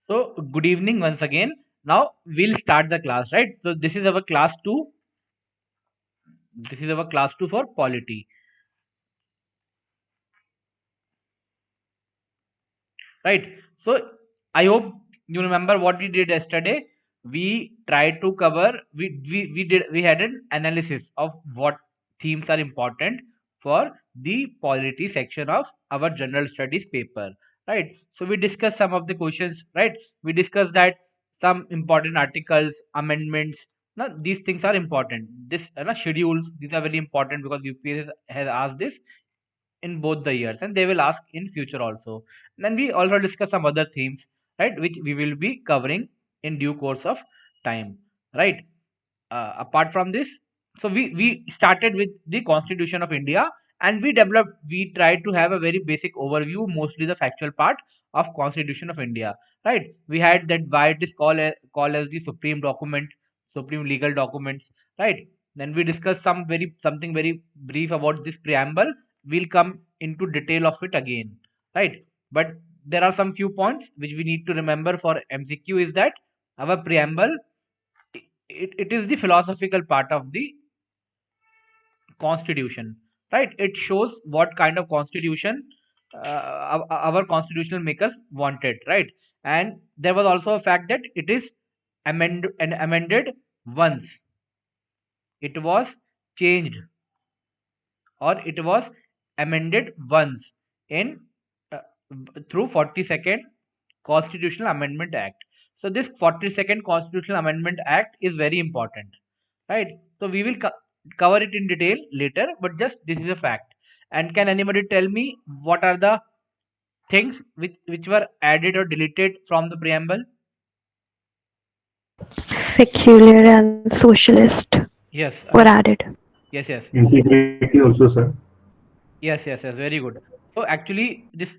So good evening once again. Now we'll start the class, right? So this is our class 2. This is our class 2 for polity, right? So I hope you remember what we did yesterday. We tried to cover we had an analysis of what themes are important for the polity section of our general studies paper, right? So we discussed some of the questions, right? We discussed that some important articles, amendments. Now these things are important. This schedules, these are very important because UPSC has asked this in both the years and they will ask in future also. Then we also discuss some other themes, right, which we will be covering in due course of time, right? Apart from this, so we started with the Constitution of India, and we tried to have a very basic overview, mostly the factual part of Constitution of India, right? We had that why it is called as the supreme document, supreme legal documents, right? Then we discussed something very brief about this preamble. We'll come into detail of it again, right? But there are some few points which we need to remember for MCQ is that our preamble, it is the philosophical part of the constitution, right? It shows what kind of constitution our constitutional makers wanted, right? And there was also a fact that it is amended once. It was changed, or it was amended once in uh, through 42nd Constitutional Amendment Act. So this 42nd Constitutional Amendment Act is very important, right? So we will cover it in detail later, but just this is a fact. And can anybody tell me what are the things which were added or deleted from the preamble? Secular and socialist Yes, were added. yes, yes, Integrity also, sir. yes. Very good. So actually, this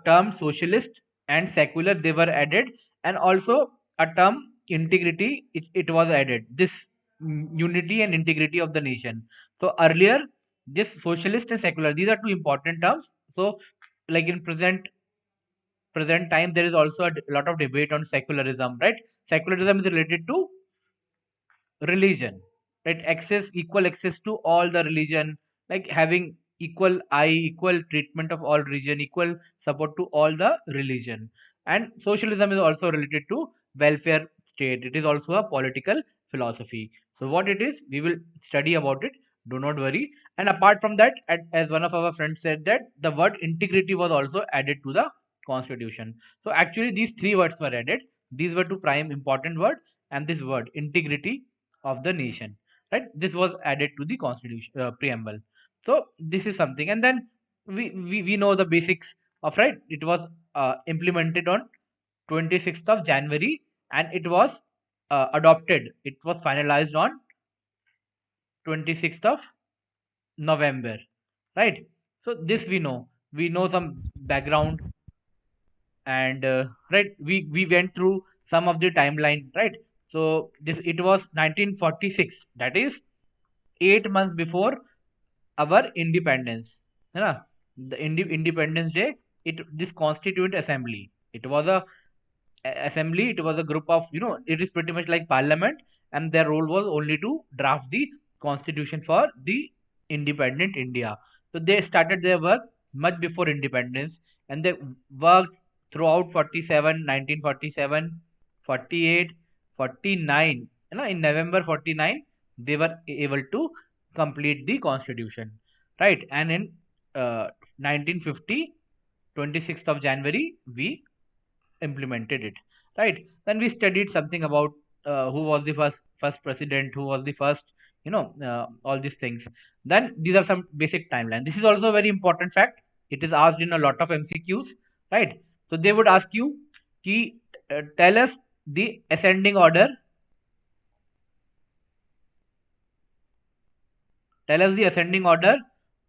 term socialist and secular, they were added, and also a term integrity, it was added. This unity and integrity of the nation. So earlier, this socialist and secular, these are two important terms. So like in present time, there is also a lot of debate on secularism, right? Secularism is related to religion, right? Access, equal access to all the religion, like having equal treatment of all religion, equal support to all the religion. And socialism is also related to welfare state. It is also a political philosophy. So what it is, we will study about it, do not worry. And apart from that, as one of our friends said, that the word integrity was also added to the constitution. So actually these three words were added. These were two prime important words, and this word integrity of the nation, right? This was added to the constitution preamble. So this is something. And then we know the basics of, right, it was implemented on 26th of January, and it was adopted, it was finalized on 26th of November, right? So this we know some background, and right, we went through some of the timeline, right? So this, it was 1946, that is 8 months before our independence, है ना? The Independence Day, it this Constituent Assembly, it was assembly, it was a group of, it is pretty much like parliament, and their role was only to draft the constitution for the independent India. So they started their work much before independence, and they worked throughout 47, 1947, 48, 49. In November 49, they were able to complete the constitution, right? And in 1950, 26th of January, we implemented it, right? Then we studied something about who was the first president, who was the first, all these things. Then these are some basic timeline. This is also a very important fact. It is asked in a lot of MCQs, right? So they would ask you, ki, tell us the ascending order. Tell us the ascending order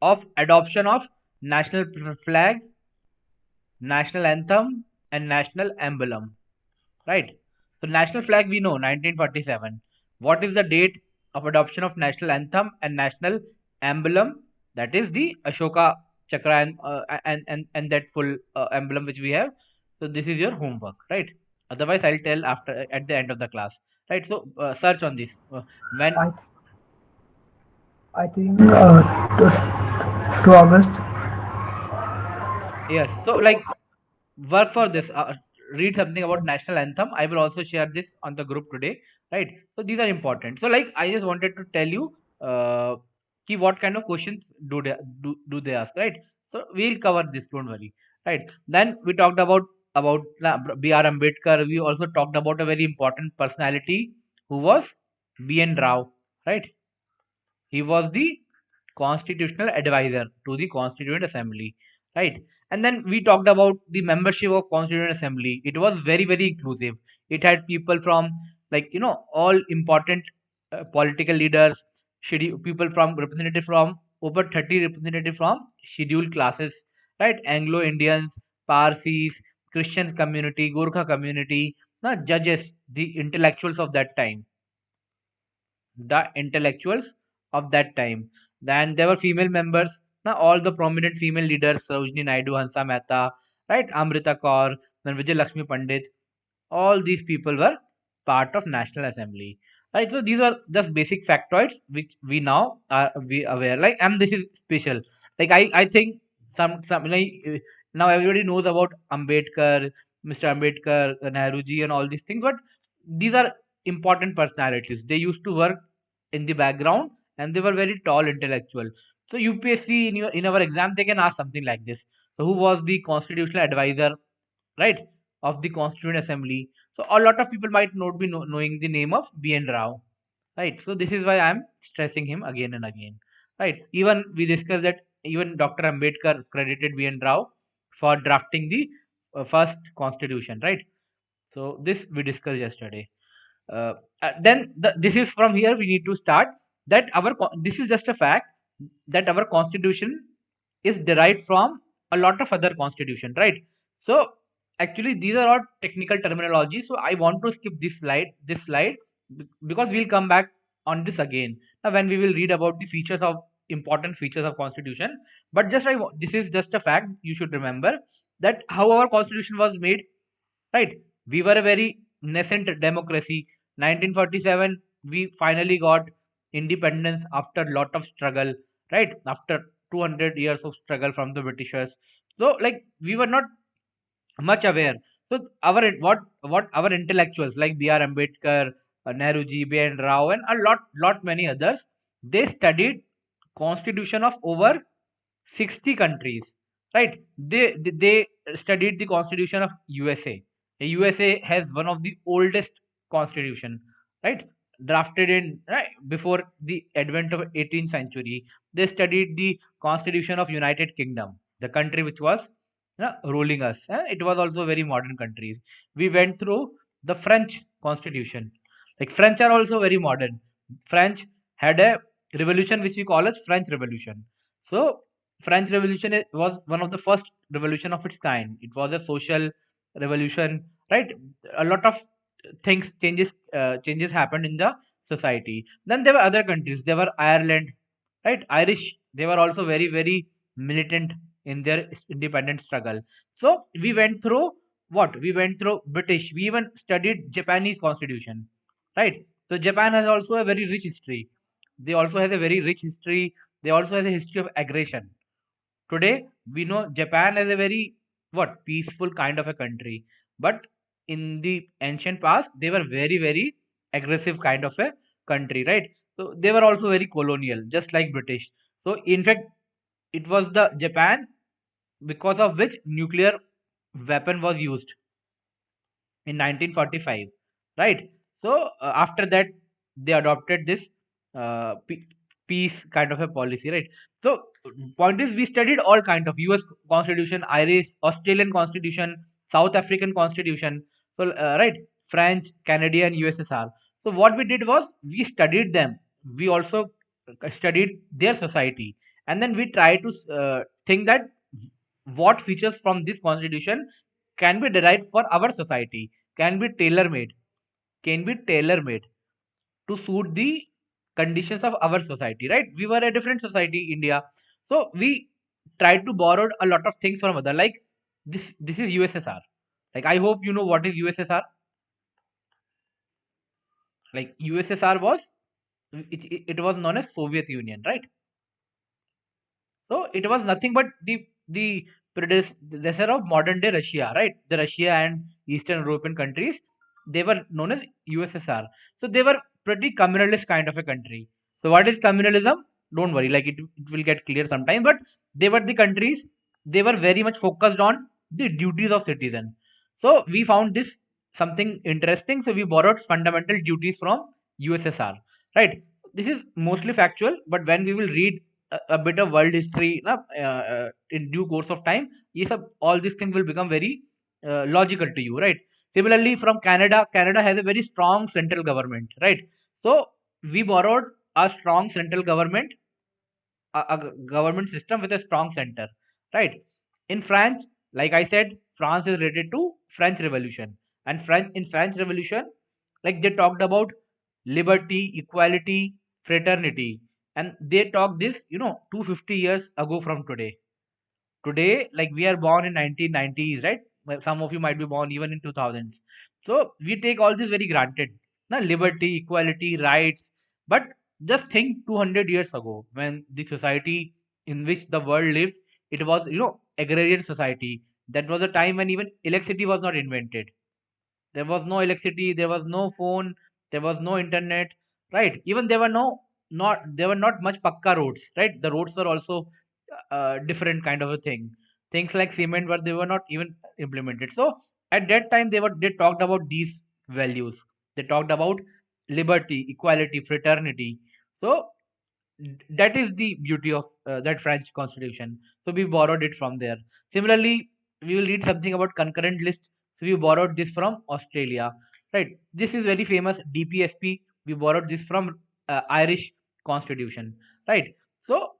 of adoption of national flag, national anthem, and national emblem, right? So national flag, we know 1947. What is the date of adoption of national anthem and national emblem? That is the Ashoka Chakra, and that full emblem which we have. So this is your homework, right? Otherwise, I'll tell after at the end of the class. Right. So search on this. When I th- I think 2 August. yes. So like work for this. Read something about national anthem. I will also share this on the group today. Right. So these are important. So like I just wanted to tell you, ki what kind of questions do they ask? Right. So we'll cover this. Don't worry. Right. Then we talked about B.R. Ambedkar. We also talked about a very important personality who was B.N. Rao. Right. He was the constitutional advisor to the Constituent Assembly, right? And then we talked about the membership of Constituent Assembly. It was very very inclusive. It had people from like all important political leaders, people from representative from over 30 representative from scheduled classes, right? Anglo Indians, Parsis, Christian community, Gurkha community, judges, the intellectuals of that time, the intellectuals of that time. Then there were female members. Now all the prominent female leaders, Sarojini Naidu, Hansa Mehta, right, Amrita Kaur, then Vijay Lakshmi Pandit, all these people were part of National Assembly. Right, so these are just basic factoids which we now are we aware. Like, and this is special. Like I think some like now everybody knows about Ambedkar, Mr. Ambedkar, Nehruji, and all these things, but these are important personalities. They used to work in the background and they were very tall intellectual. So UPSC in our exam they can ask something like this. So who was the constitutional advisor, right, of the Constituent Assembly? So a lot of people might not be knowing the name of B.N. Rao, right? So this is why I'm stressing him again and again, right? Even we discussed that even Dr. Ambedkar credited B.N. Rao for drafting the first constitution, right? So this we discussed yesterday. This is from here we need to start that this is just a fact that our constitution is derived from a lot of other constitution, right? So actually these are all technical terminology, so I want to skip this slide because we'll come back on this again now when we will read about the features of important features of constitution. But this is just a fact you should remember that how our constitution was made, right? We were a very nascent democracy. 1947 we finally got independence after lot of struggle, right? After 200 years of struggle from the Britishers. So like we were not much aware. So what our intellectuals like B.R. Ambedkar, Nehruji, B.N. Rao, and a lot many others, they studied constitution of over 60 countries, right? They studied the constitution of USA. USA has one of the oldest constitution, right? Drafted in right before the advent of 18th century. They studied the constitution of United Kingdom, the country which was ruling us. It was also a very modern country. We went through the French constitution. Like French are also very modern. French had a revolution which we call as French Revolution. So French Revolution was one of the first revolution of its kind. It was a social revolution, right? A lot of changes happened in the society. Then there were other countries. There were Ireland, right? Irish. They were also very very militant in their independent struggle. So we went through what? We went through British. We even studied Japanese constitution, right? So Japan has also a very rich history. They also has a very rich history. They also has a history of aggression. Today we know Japan is a very what peaceful kind of a country, but in the ancient past they were very very aggressive kind of a country, right? So they were also very colonial, just like British. So in fact, it was the Japan because of which nuclear weapon was used in 1945, right? So after that they adopted this uh, pe- peace kind of a policy, right? So point is we studied all kind of US constitution, Irish, Australian constitution, South African constitution, so right, French, Canadian, USSR. So what we did was we studied them. We also studied their society, and then we try to think that what features from this constitution can be derived for our society, can be tailor made, can be tailor made to suit the conditions of our society, right? We were a different society, India. So we tried to borrow a lot of things from other, like this is USSR. Like I hope you know what is USSR. Like USSR was, it was known as Soviet Union, right? So it was nothing but the predecessor of modern day Russia, right? The Russia and Eastern European countries, they were known as USSR. So they were pretty communalist kind of a country. So what is communalism? Don't worry, like it will get clear sometime. But they were the countries, they were very much focused on the duties of citizen. So we found this something interesting. So we borrowed fundamental duties from USSR, right? This is mostly factual, but when we will read a bit of world history in due course of time, yes, all these things will become very logical to you, right? Similarly, from Canada has a very strong central government, right? So we borrowed a strong central government, a government system with a strong center, right? In France, like I said, France is related to French Revolution, and French Revolution, like they talked about liberty, equality, fraternity, and they talked this 250 years ago from today. Today, like we are born in 1990s, right? Well, some of you might be born even in 2000s. So we take all this very granted. Now, liberty, equality, rights. But just think 200 years ago when the society in which the world lives, it was, agrarian society. That was a time when even electricity was not invented. There was no electricity, there was no phone, there was no internet, right? Even there were not much pakka roads, right? The roads were also different kind of a thing. Things like cement were they were not even implemented. So at that time they talked about these values. They talked about liberty, equality, fraternity. So that is the beauty of that French constitution. So we borrowed it from there. Similarly, we will read something about concurrent list. So we borrowed this from Australia, right? This is very famous DPSP. We borrowed this from Irish constitution, right? So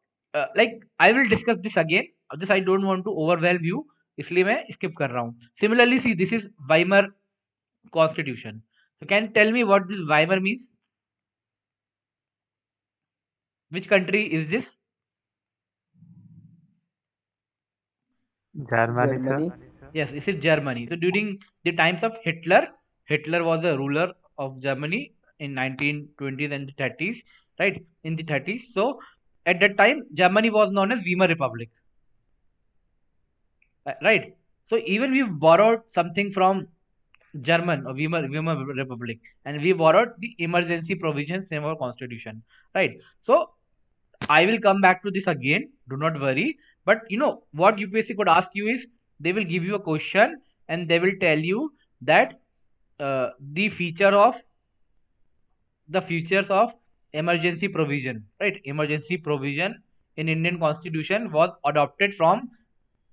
like I will discuss this again. This I don't want to overwhelm you, इसलिए मैं skip कर रहा हूँ. Similarly, see this is Weimar constitution. So can you tell me what this Weimar means? Which country is this? Germany, sir. Yes, this is Germany. So during the times of Hitler, Hitler was the ruler of Germany in 1920s and the 30s, right? In the 30s. So at that time, Germany was known as Weimar Republic, right? So even we borrowed something from German or Weimar Republic, and we borrowed the emergency provisions in our constitution, right? So I will come back to this again. Do not worry. But what UPSC could ask you is they will give you a question and they will tell you that the features of emergency provision, right? Emergency provision in Indian Constitution was adopted from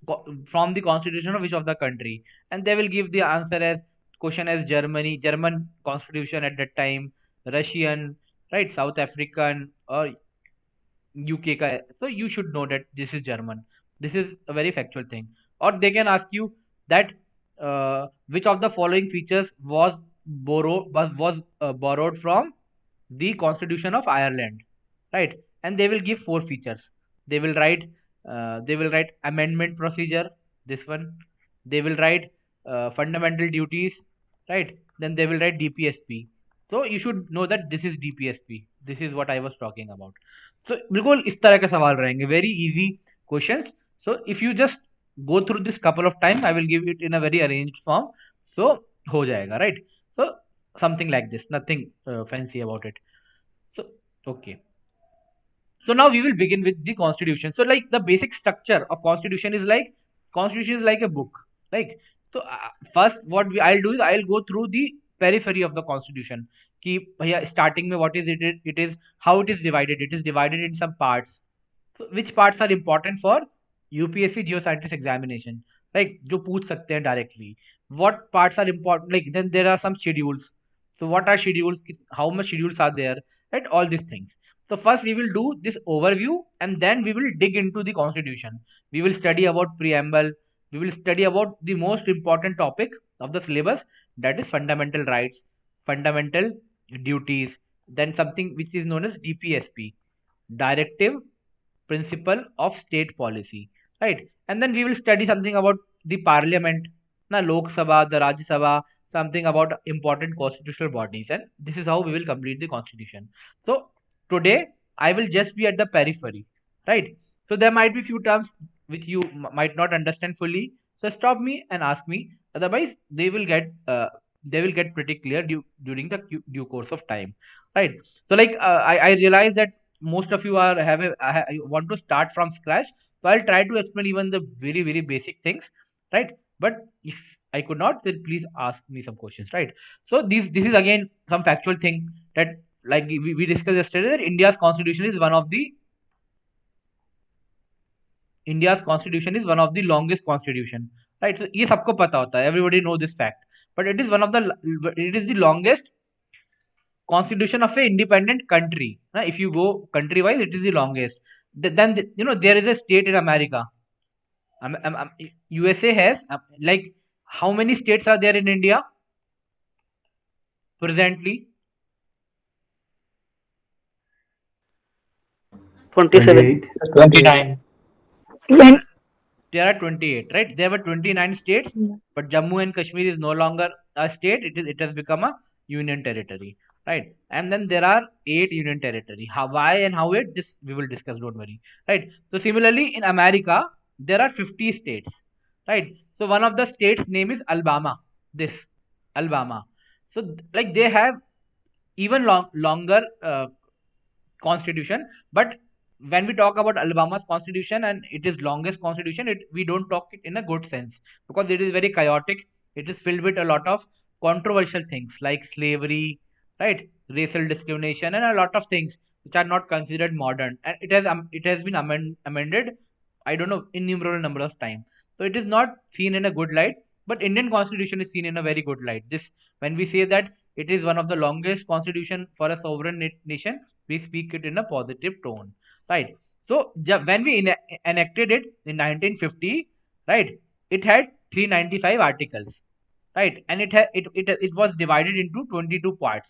the constitution of which of the country, and they will give the answer as question as German constitution at that time, Russian, right? South African or UK का है. So you should know that this is German. This is a very factual thing. Or they can ask you that which of the following features was borrowed from the Constitution of Ireland, right? And they will give four features. They will write amendment procedure. This one. They will write fundamental duties, right? Then they will write DPSP. So you should know that this is DPSP. This is what I was talking about. So बिल्कुल इस तरह के सवाल रहेंगे, very easy questions. So if you just go through this couple of times, I will give it in a very arranged form. So हो जाएगा, right? So something like this, nothing fancy about it. So okay. So now we will begin with the constitution. So like the basic structure of constitution is like a book. Like so first I'll do is I'll go through the periphery of the constitution. कि भैया starting में what is it? It is how it is divided. It is divided in some parts. So which parts are important for UPSC geoscientist examination? Like जो पूछ सकते हैं directly. What parts are important? Like then there are some schedules. So what are schedules? How much schedules are there? Right? All these things. So first we will do this overview and then we will dig into the constitution. We will study about preamble. We will study about the most important topic of the syllabus, that is fundamental rights, fundamental duties, then something which is known as DPSP, directive principle of state policy, right? And then we will study something about the parliament, na Lok Sabha, the Rajya Sabha, something about important constitutional bodies, and this is how we will complete the constitution. So today I will just be at the periphery, right? So there might be few terms which you might not understand fully, so stop me and ask me. Otherwise they will get pretty clear during the due course of time, right? So like I realize that most of you are I want to start from scratch, so I'll try to explain even the very very basic things, right? But if I could not, then please ask me some questions, right? So this is again some factual thing that, like we discussed yesterday, that India's constitution is one of the longest constitution, right? So ये सबको पता होता है, everybody know this fact, but it is the longest constitution of a independent country. If you go country wise, it is the longest. There is a state in America. USA has like, how many states are there in India presently? 27. 29. There are 28, right? There were 29 states, but Jammu and Kashmir is no longer a state. It has become a union territory, right? And then there are 8 union territory. How, why and how it, this we will discuss, don't worry, right? So similarly in America there are 50 states, right? So one of the states name is Alabama. This Alabama. So like they have even longer constitution, but when we talk about Alabama's constitution and it is longest constitution, we don't talk it in a good sense, because it is very chaotic. It is filled with a lot of controversial things like slavery, right, racial discrimination, and a lot of things which are not considered modern, and it has been amended, I don't know, innumerable number of times. So it is not seen in a good light, but Indian constitution is seen in a very good light. This, when we say that it is one of the longest constitution for a sovereign nation, we speak it in a positive tone, right? So when we enacted it in 1950, right, it had 395 articles, right, and it was divided into 22 parts,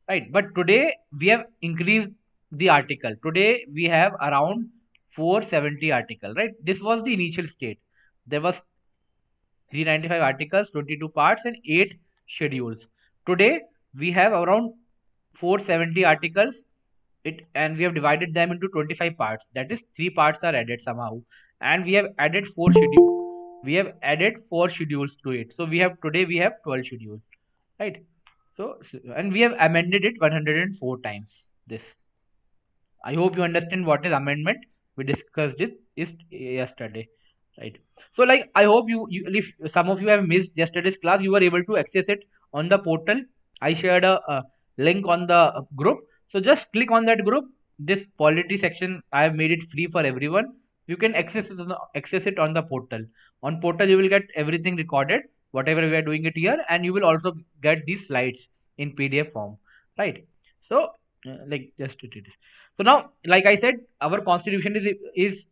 right? But today we have increased the article. Today we have around 470 article, right? This was the initial state. There was 395 articles, 22 parts, and 8 schedules. Today we have around 470 articles, and we have divided them into 25 parts. That is, 3 parts are added somehow, and we have added 4 schedules. We have added 4 schedules to it. So today we have 12 schedules, right? So and we have amended it 104 times. This, I hope you understand what is amendment. We discussed it yesterday, right? So like I hope if some of you have missed yesterday's class, you were able to access it on the portal. I shared a link on the group. So just click on that group. This polity section, I have made it free for everyone. You can access it on the portal. On portal, you will get everything recorded, whatever we are doing it here, and you will also get these slides in PDF form, right? So like just it is. So now, like I said, our constitution is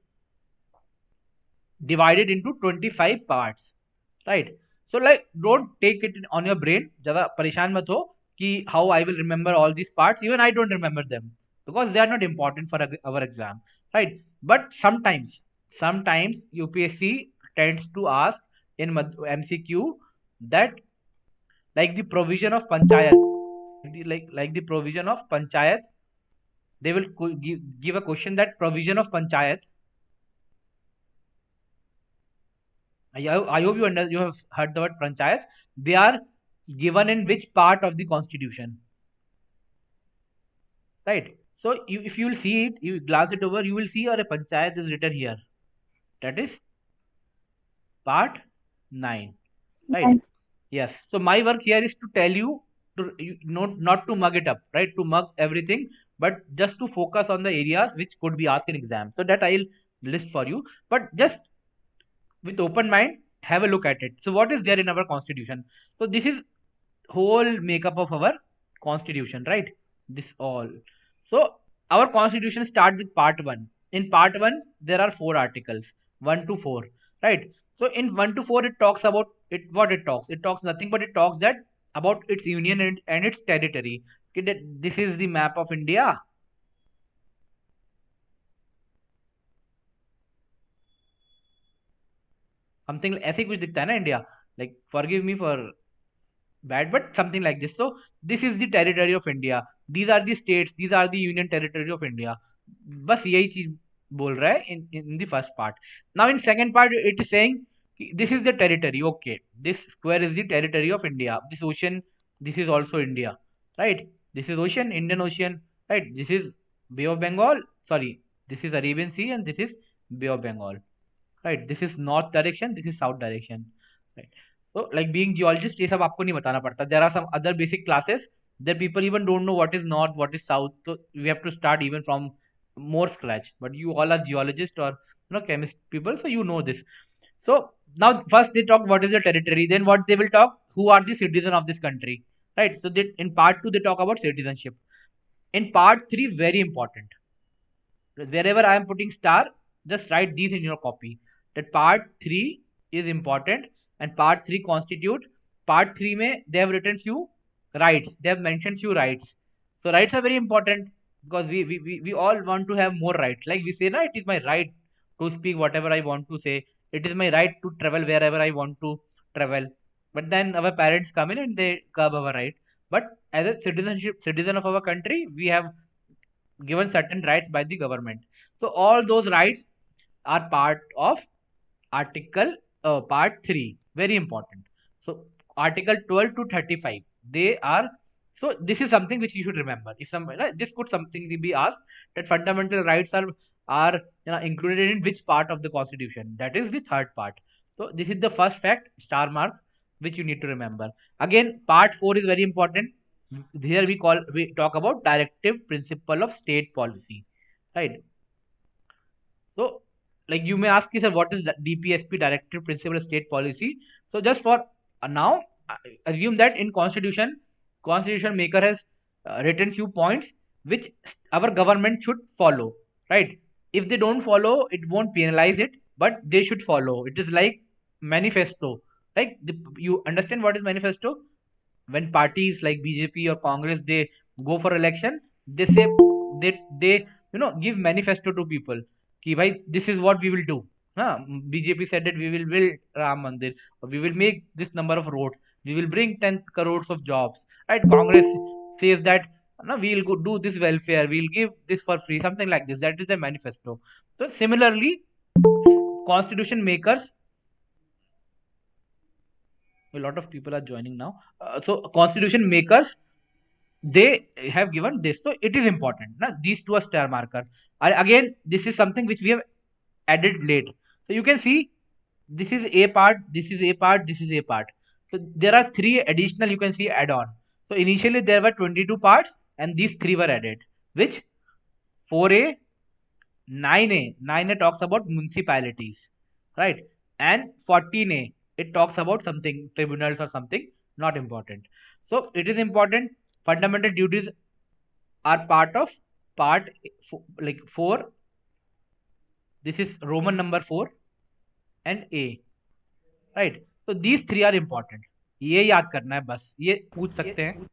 divided into 25 parts, right? So like, don't take it on your brain. Jada pareshan mat ho कि how I will remember all these parts. Even I don't remember them because they are not important for our exam, right? But sometimes UPSC tends to ask in MCQ that, like the provision of panchayat, like the provision of panchayat, they will give a question that provision of panchayat. I hope you have heard the word panchayat. They are given in which part of the constitution, right? So if you will see it, you glance it over, you will see a panchayat is written here. That is part 9, right? Yes. So my work here is to tell you to not to mug it up, right? To mug everything, but just to focus on the areas which could be asked in exam. So that I'll list for you. But just with open mind, have a look at it. So what is there in our constitution? So this is whole makeup of our constitution, right? This all. So our constitution starts with part 1. In part 1 there are 4 articles, 1 to 4, right? So in 1 to 4 it talks about it. What it talks? It talks nothing but it talks that about its union and its territory. Okay, that this is the map of India. Something ऐसे ही कुछ दिखता है ना India, like forgive me for bad, but something like this. So this is the territory of India. These are the states. These are the union territory of India. बस यही चीज बोल रहा है in the first part. Now in second part it is saying this is the territory. Okay, this square is the territory of India. This ocean, this is also India, right? This is ocean, Indian Ocean, right? This is Bay of Bengal. Sorry, this is Arabian Sea and this is Bay of Bengal, right? This is north direction. This is south direction, right? So like being geologist ये सब आपको नहीं बताना पड़ता. There are some other basic classes that people even don't know what is north, what is south. So we have to start even from more scratch. But you all are geologists or chemist people, so you know this. So now first they talk what is the territory, then what they will talk who are the citizen of this country, right? So they, in part 2 they talk about citizenship. In part 3 very important. Wherever I am putting star, just write these in your copy. That part 3 is important and part 3 constitute. Part 3 mein they have written few rights. They have mentioned few rights. So rights are very important because we all want to have more rights. Like we say, no, it is my right to speak whatever I want to say. It is my right to travel wherever I want to travel. But then our parents come in and they curb our right. But as a citizen of our country, we have given certain rights by the government. So all those rights are part of article part 3, very important. So article 12 to 35 they are. So this is something which you should remember. If some this could something be asked that fundamental rights are included in which part of the constitution, that is the third part. So this is the first fact, star mark, which you need to remember. Again part 4 is very important. Here we talk about directive principle of state policy, right? So like you may ask me, sir, what is the DPSP, directive principle of state policy? So just for now, assume that in constitution maker has written few points which our government should follow, right? If they don't follow, it won't penalize it, but they should follow. It is like manifesto. Like you understand what is manifesto? When parties like BJP or Congress they go for election, they say they give manifesto to people. Ki bhai, this is what we will do. BJP said that we will build Ram Mandir, or we will make this number of roads, we will bring 10 crores of jobs. Right? Congress says that no, we'll go do this welfare, we'll give this for free, something like this. That is the manifesto. So similarly, constitution makers, a lot of people are joining now. So constitution makers they have given this, so it is important. Now these two are star marker. Again, this is something which we have added late. So you can see this is a part, this is a part, this is a part. So there are three additional you can see add on. So initially there were 22 parts and these three were added, which 4A, 9A. 9A talks about municipalities, right? And 14A it talks about something tribunals or something not important. So it is important. Fundamental duties are part of part like 4. This is Roman number 4 and A, right? So these three are important. ये याद करना है बस, ये पूछ सकते हैं,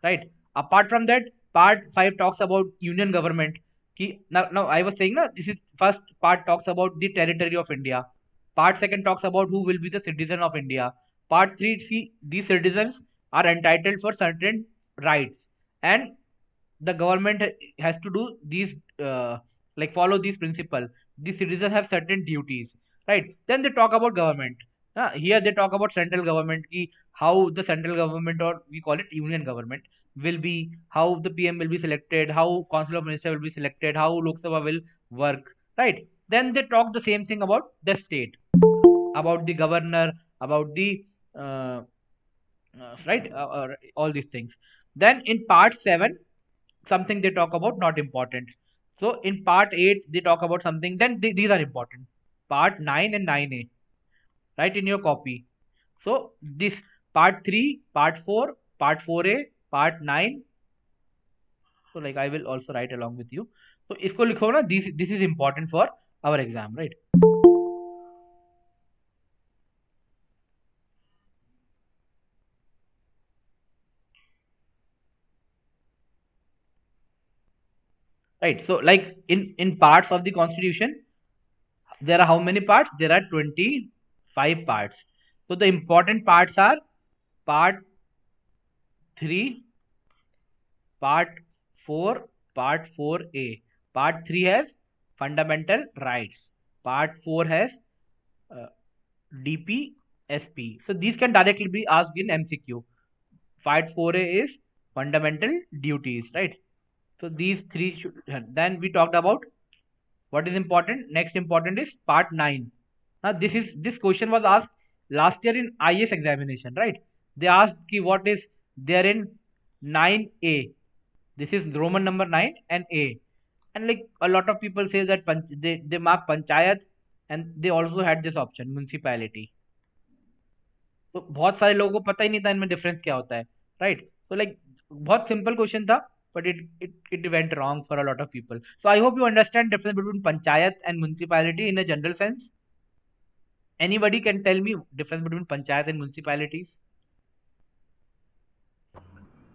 right? Apart from that, part 5 talks about union government. Now I was saying na, this is first part talks about the territory of India. Part second talks about who will be the citizen of India. Part 3, see, these citizens are entitled for certain rights and the government has to do these like follow these principles. The citizens have certain duties, right? Then they talk about government. Here they talk about central government, how the central government, or we call it union government, will be, how the PM will be selected, how council of minister will be selected, how Lok Sabha will work, right? Then they talk the same thing about the state, about the governor, about the right, all these things. Then in part 7 something they talk about not important. So in part 8 they talk about something, then these are important. Part 9 and 9A, write in your copy. So this part 3, part 4, part 4A, part 9. So like I will also write along with you. So isko likho na, this is important for our exam, right? Right. So like in parts of the constitution, there are how many parts? There are 25 parts. So the important parts are part 3, part 4, part 4A. Part 3 has fundamental rights. Part 4 has uh, DP, SP. So these can directly be asked in MCQ. Part 4A is fundamental duties, right? So these three should. Then we talked about what is important. Next important is part 9. Now this question was asked last year in IS examination, right? They asked ki what is there in 9A. This is Roman number 9 and A. And like a lot of people say that they mark panchayat, and they also had this option municipality. तो बहुत सारे लोगों को पता ही नहीं था इनमें difference क्या होता है, राइट? तो लाइक बहुत सिंपल क्वेश्चन था, but it went wrong for a lot of people. So I hope you understand difference between panchayat and municipality in a general sense. Anybody can tell me difference between panchayat and municipalities?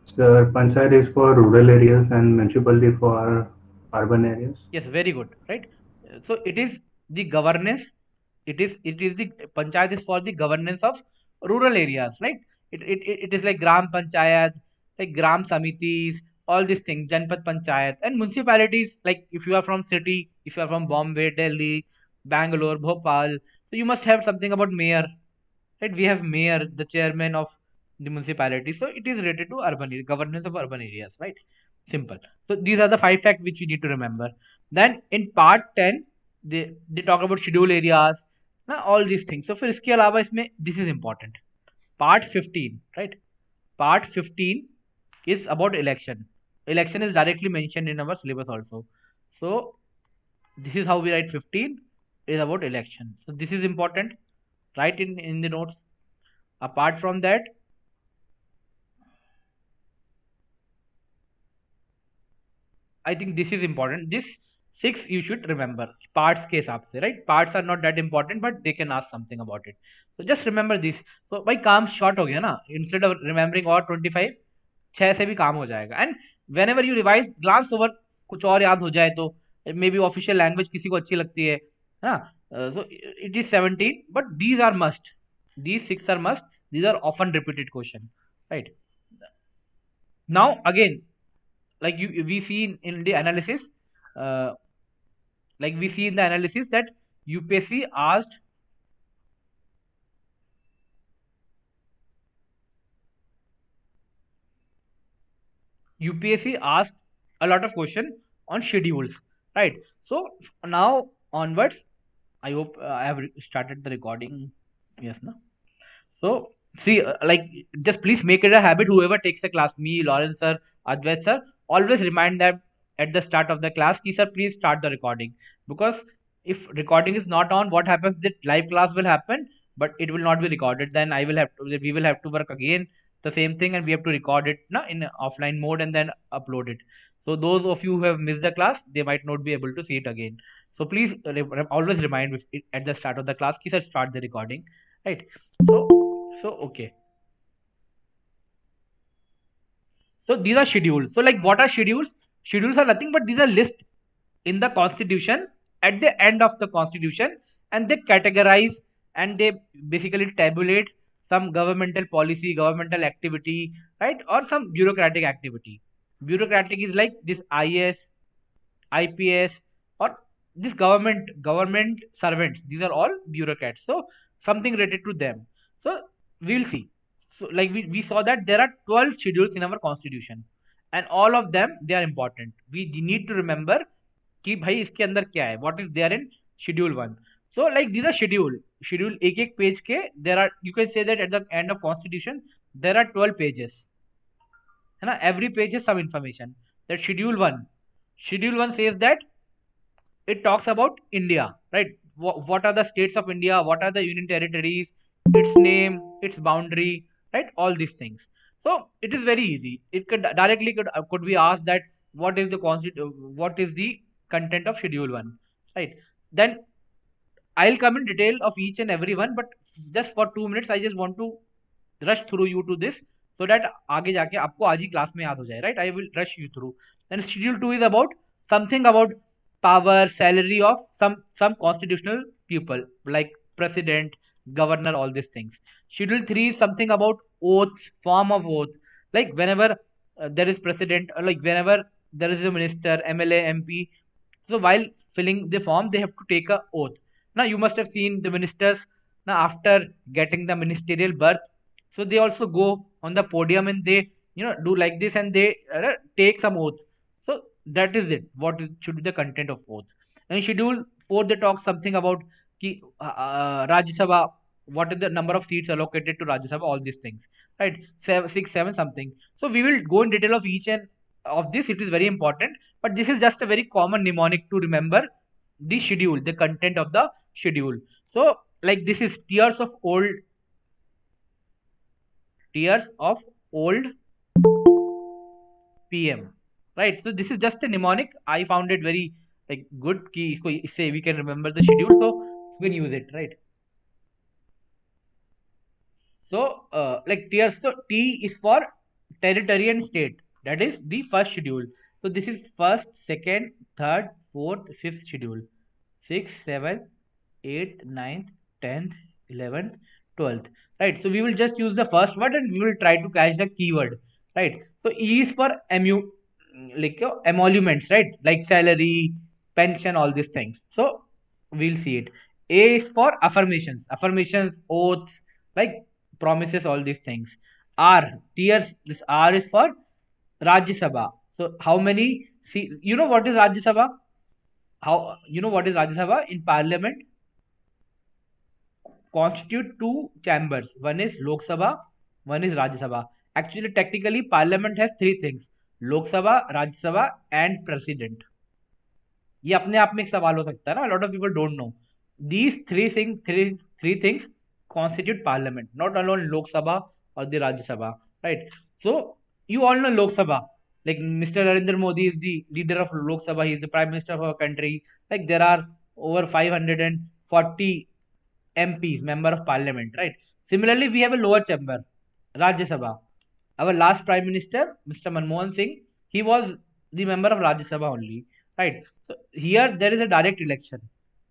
Sir, Panchayat is for rural areas and municipality for urban areas. Yes, very good, right? So it is the governance. It is the panchayat is for the governance of rural areas, right? It is like gram panchayat, like gram samitis, all these things, janpad panchayat, and municipalities. Like if you are from city, if you are from Bombay, Delhi, Bangalore, Bhopal, so you must have something about mayor, right? We have mayor, the chairman of the municipality. So it is related to governance of urban areas, right? Simple. So these are the 5 facts which you need to remember. Then in part 10, they talk about schedule areas, ना all these things. So फिर इसके अलावा इसमें this is important. Part 15, right? Part 15 is about election. Election is directly mentioned in our syllabus also. So this is how we write 15 is about election. So this is important. Write in the notes. Apart from that, I think this is important. This 6 you should remember. Parts के हिसाब से, right? Parts are not that important, but they can ask something about it. So just remember this. So भाई काम short हो गया ना? Instead of remembering और 25, 6 से भी काम हो जाएगा. And whenever you revise, glance over कुछ और याद हो जाए तो maybe official language किसी को अच्छी लगती है, हाँ? So it is 17, but these are must. These 6 are must. These are often repeated question, right? Now again, like we see in the analysis, uh, like we see in the analysis that UPSC asked a lot of question on schedules, right? So now onwards, I hope I have started the recording. Yes, no? So see, like just please make it a habit. Whoever takes the class, me, Lawrence sir, Advait sir, always remind them at the start of the class, ki sir, please start the recording. Because if recording is not on, what happens? That live class will happen, but it will not be recorded. Then we will have to work again the same thing, and we have to record it na, in offline mode and then upload it. So those of you who have missed the class, they might not be able to see it again. So please always remind at the start of the class, ki sir, start the recording, right? So okay. So these are schedules. So like what are schedules? Schedules are nothing but these are lists in the constitution at the end of the constitution, and they categorize and they basically tabulate some governmental policy, governmental activity, right? Or some bureaucratic activity. Bureaucratic is like this IS, IPS, or this government servants. These are all bureaucrats. So something related to them. So we'll see. So like we saw that there are 12 schedules in our constitution, and all of them they are important. We need to remember कि भाई इसके अंदर क्या है, what is there in schedule 1. So like these are schedule एक एक page के there are, you can say that at the end of constitution there are 12 pages, है ना? Every page is some information. That schedule 1 says that it talks about India, right? What are the states of India? What are the union territories? Its name, its boundary, right? All these things. So it is very easy. It could be asked that what is the content of schedule 1, right? Then I'll come in detail of each and every one, but just for 2 minutes I just want to rush through you to this so that आगे जाके आपको आज ही class में याद हो जाए, right? I will rush you through. Then schedule 2 is about something about power, salary of some constitutional people like president, governor, all these things. Schedule 3 is something about oaths, form of oath. Like whenever there is president, or like whenever there is a minister, MLA, MP. So while filling the form, they have to take a oath. Now you must have seen the ministers. Now after getting the ministerial berth, so they also go on the podium and they do like this and they take some oath. So that is it. Should be the content of oath. And schedule 4 they talk something about ki, Rajya Sabha, what is the number of seats allocated to Rajya Sabha, all these things, right? 7, 6, 7 something. So we will go in detail of each and of this. It is very important, but this is just a very common mnemonic to remember the schedule, the content of the schedule. So like this is tears of old PM, right? So this is just a mnemonic. I found it very like good key. Say we can remember the schedule, so we can use it, right? So like tiers. So T is for territory and state. That is the first schedule. So this is first, second, third, fourth, fifth schedule. 6, 7, 8, 9, 10th, 11th, 12th. Right. So we will just use the first word and we will try to catch the keyword. Right. So E is for like your emoluments, right? Like salary, pension, all these things. So we'll see it. A is for affirmations, oaths, like promises, all these things. R, tiers. This R is for Rajya Sabha. So how many? See, you know what is Rajya Sabha? How you know what is Rajya Sabha? In Parliament, constitute two chambers. One is Lok Sabha, one is Rajya Sabha. Actually, technically, Parliament has three things: Lok Sabha, Rajya Sabha, and President. ये अपने आप में एक सवाल हो सकता है ना. Lot of people don't know these three things constitute parliament, not alone Lok Sabha or the Rajya Sabha, right? So you all know Lok Sabha, like Mr. Narendra Modi is the leader of Lok Sabha. He is the prime minister of our country. Like there are over 540 MPs, member of parliament, right? Similarly, we have a lower chamber, Rajya Sabha. Our last prime minister, Mr. Manmohan Singh, he was the member of Rajya Sabha only, right? So here there is a direct election.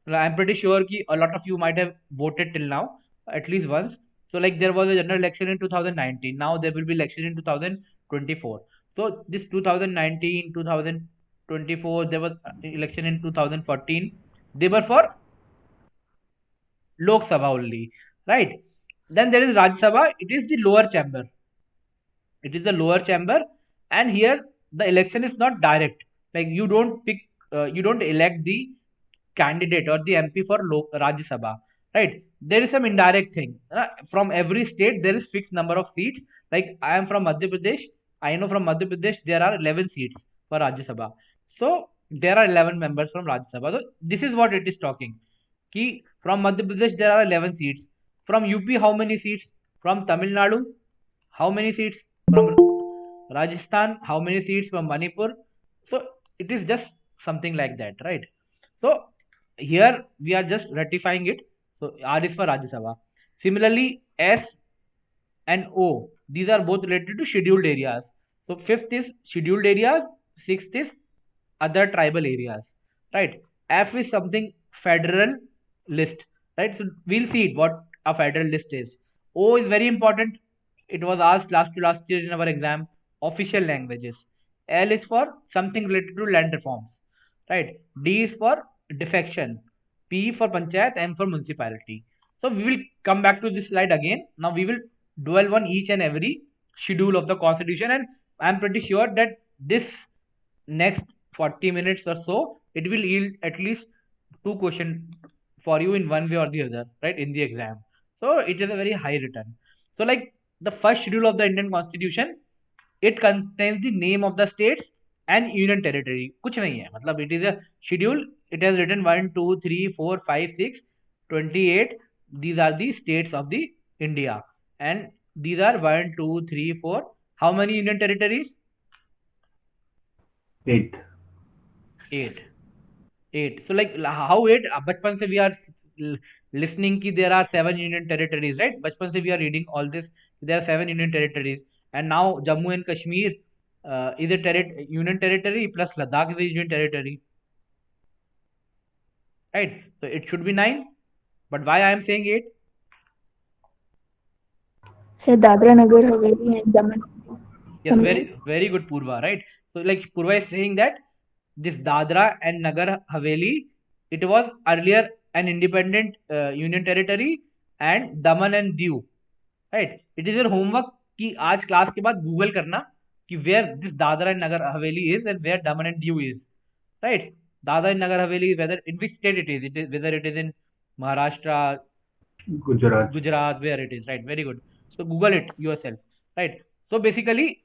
I'm pretty sure ki a lot of you might have voted till now at least once. So like there was a general election in 2019. Now there will be election in 2024. So this 2019, 2024, there was election in 2014. They were for Lok Sabha only, right? Then there is Rajya Sabha. It is the lower chamber. It is the lower chamber, and here the election is not direct. Like you don't pick, you don't elect the candidate or the MP for Rajya Sabha, right? There is some indirect thing. From every state, there is fixed number of seats. Like I am from Madhya Pradesh. I know from Madhya Pradesh there are 11 seats for Rajya Sabha. So there are 11 members from Rajya Sabha. So this is what it is talking. Ki from Madhya Pradesh there are 11 seats. From UP how many seats? From Tamil Nadu how many seats? From Rajasthan how many seats? From Manipur. So it is just something like that, right? So here we are just ratifying it. So R is for Rajya Sabha. Similarly, S and O, these are both related to scheduled areas. So fifth is scheduled areas, sixth is other tribal areas, right? F is something federal list, right? So we'll see it, what a federal list is. O is very important. It was asked last year in our exam. Official languages. L is for something related to land reforms, right? D is for defection. P for panchayat, M for municipality. So we will come back to this slide again. Now we will dwell on each and every schedule of the constitution, and I am pretty sure that this next 40 minutes or so, it will yield at least 2 questions for you in one way or the other, right, in the exam. So it is a very high return. So like the first schedule of the Indian Constitution, it contains the name of the states and union territory. कुछ नहीं है, मतलब it is a schedule. It has written 1, 2, 3, 4, 5, 6, 28. These are the states of the India, and these are 1, 2, 3, 4. How many union territories? 8. 8. 8. So like how 8? बचपन से we are listening ki there are 7 union territories, right? बचपन से we are reading all this. There are 7 union territories, and now Jammu and Kashmir is a union territory, plus Ladakh is a union territory, right? So it should be 9. But why I am saying 8? Sir, Dadra Nagar Haveli and Daman. Yes, Something. very good, Purva, right? So like Purva is saying that this Dadra and Nagar Haveli, it was earlier an independent union territory, and Daman and Diu, right? It is your homework कि आज class के बाद Google करना कि where this Dadra and Nagar Haveli is and where Daman and Diu is, right? Dadra and Nagar Haveli, whether in which state it is whether it is in Maharashtra, Gujarat. Gujarat, where it is, right? Very good. So Google it yourself, right? So basically,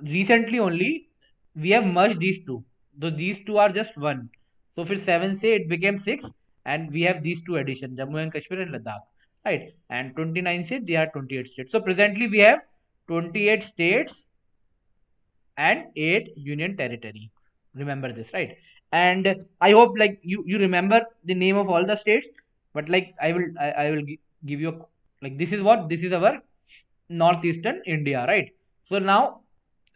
recently only we have merged these two. So these two are just one. So for 7 say it became 6, and we have these two additions, Jammu and Kashmir and Ladakh, right? And 29 say they are 28 states. So presently we have 28 states and 8 union territory. Remember this, right? And I hope like you remember the name of all the states, but like I will give you like this is our northeastern India, right? So now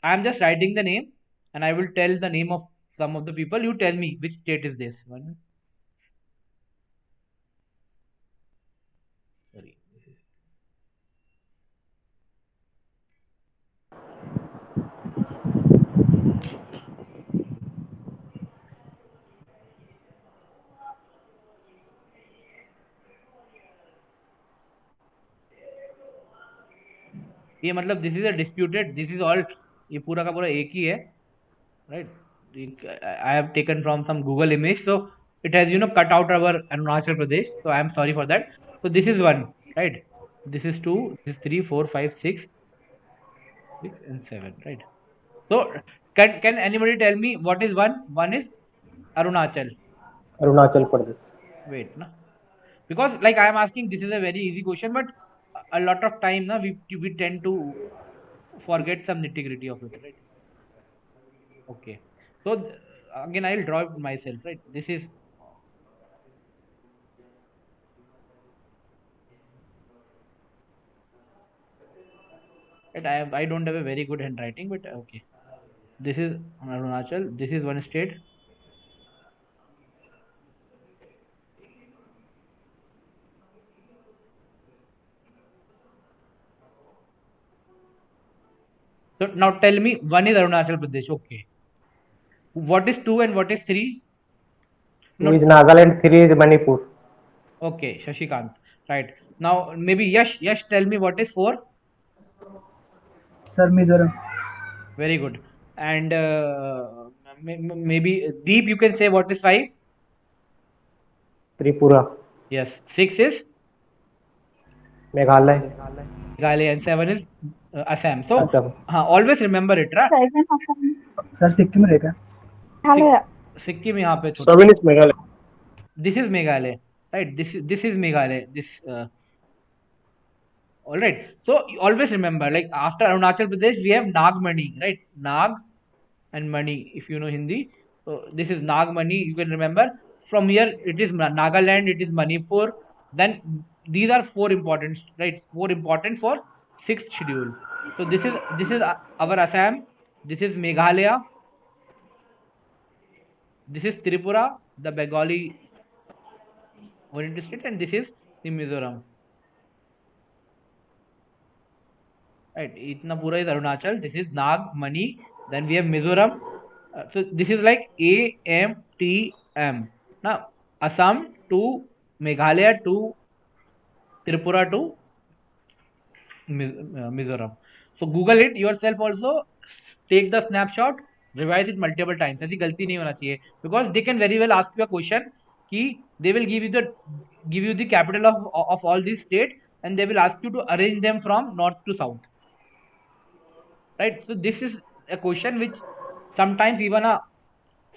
I am just writing the name, and I will tell the name of some of the people. You tell me which state is this one. Sorry. ये मतलब this is a disputed, this is all, ये पूरा का पूरा एक ही है, right? I have taken from some Google image, so it has cut out our Arunachal Pradesh. So I am sorry for that. So this is one, right? This is two, this is three, four, five, six, and seven, right? So can anybody tell me what is one? One is Arunachal. Arunachal Pradesh. Wait, no, because like I am asking, this is a very easy question, but a lot of time now we tend to forget some nitty gritty of it, right? Okay, so again I will draw it myself, right? This is right. I don't have a very good handwriting, but okay. This is Arunachal. This is one state. So now tell me, one is Arunachal Pradesh. Okay. What is two and what is three? Two is Nagaland, three is Manipur. Okay, Shashikant. Right. Now maybe Yash, tell me what is four? Sir, Mizoram. Very good. And maybe Deep, you can say what is five? Tripura. Yes. Six is Meghalaya. Meghalaya, and seven is Assam. So Assam. always remember it, right? Sir, Sikkim रहेगा. सिक्किम यहाँ पे. Seven is Meghalaya. This is Meghalaya, right? This is Meghalaya. This all right. So always remember, like after Arunachal Pradesh, we have Nagmani, right? Nag and Mani, if you know Hindi. So this is Nagmani. You can remember from here. It is Nagaland. It is Manipur. Then these are four important, right? Four important for sixth schedule. So this is our Assam. This is Meghalaya. This is Tripura, the Bengali oriented state, and this is the Mizoram. Right, itna pura is Arunachal. This is Nag, Mani. Then we have Mizoram. So this is like A, M, T, M. Now Assam to Meghalaya to Tripura to Mizoram. So Google it yourself also. Take the snapshot. Revise it multiple times. ऐसी गलती नहीं होना चाहिए, because they can very well ask you a question कि they will give you the capital of all these states, and they will ask you to arrange them from north to south. Right, so this is a question which sometimes even a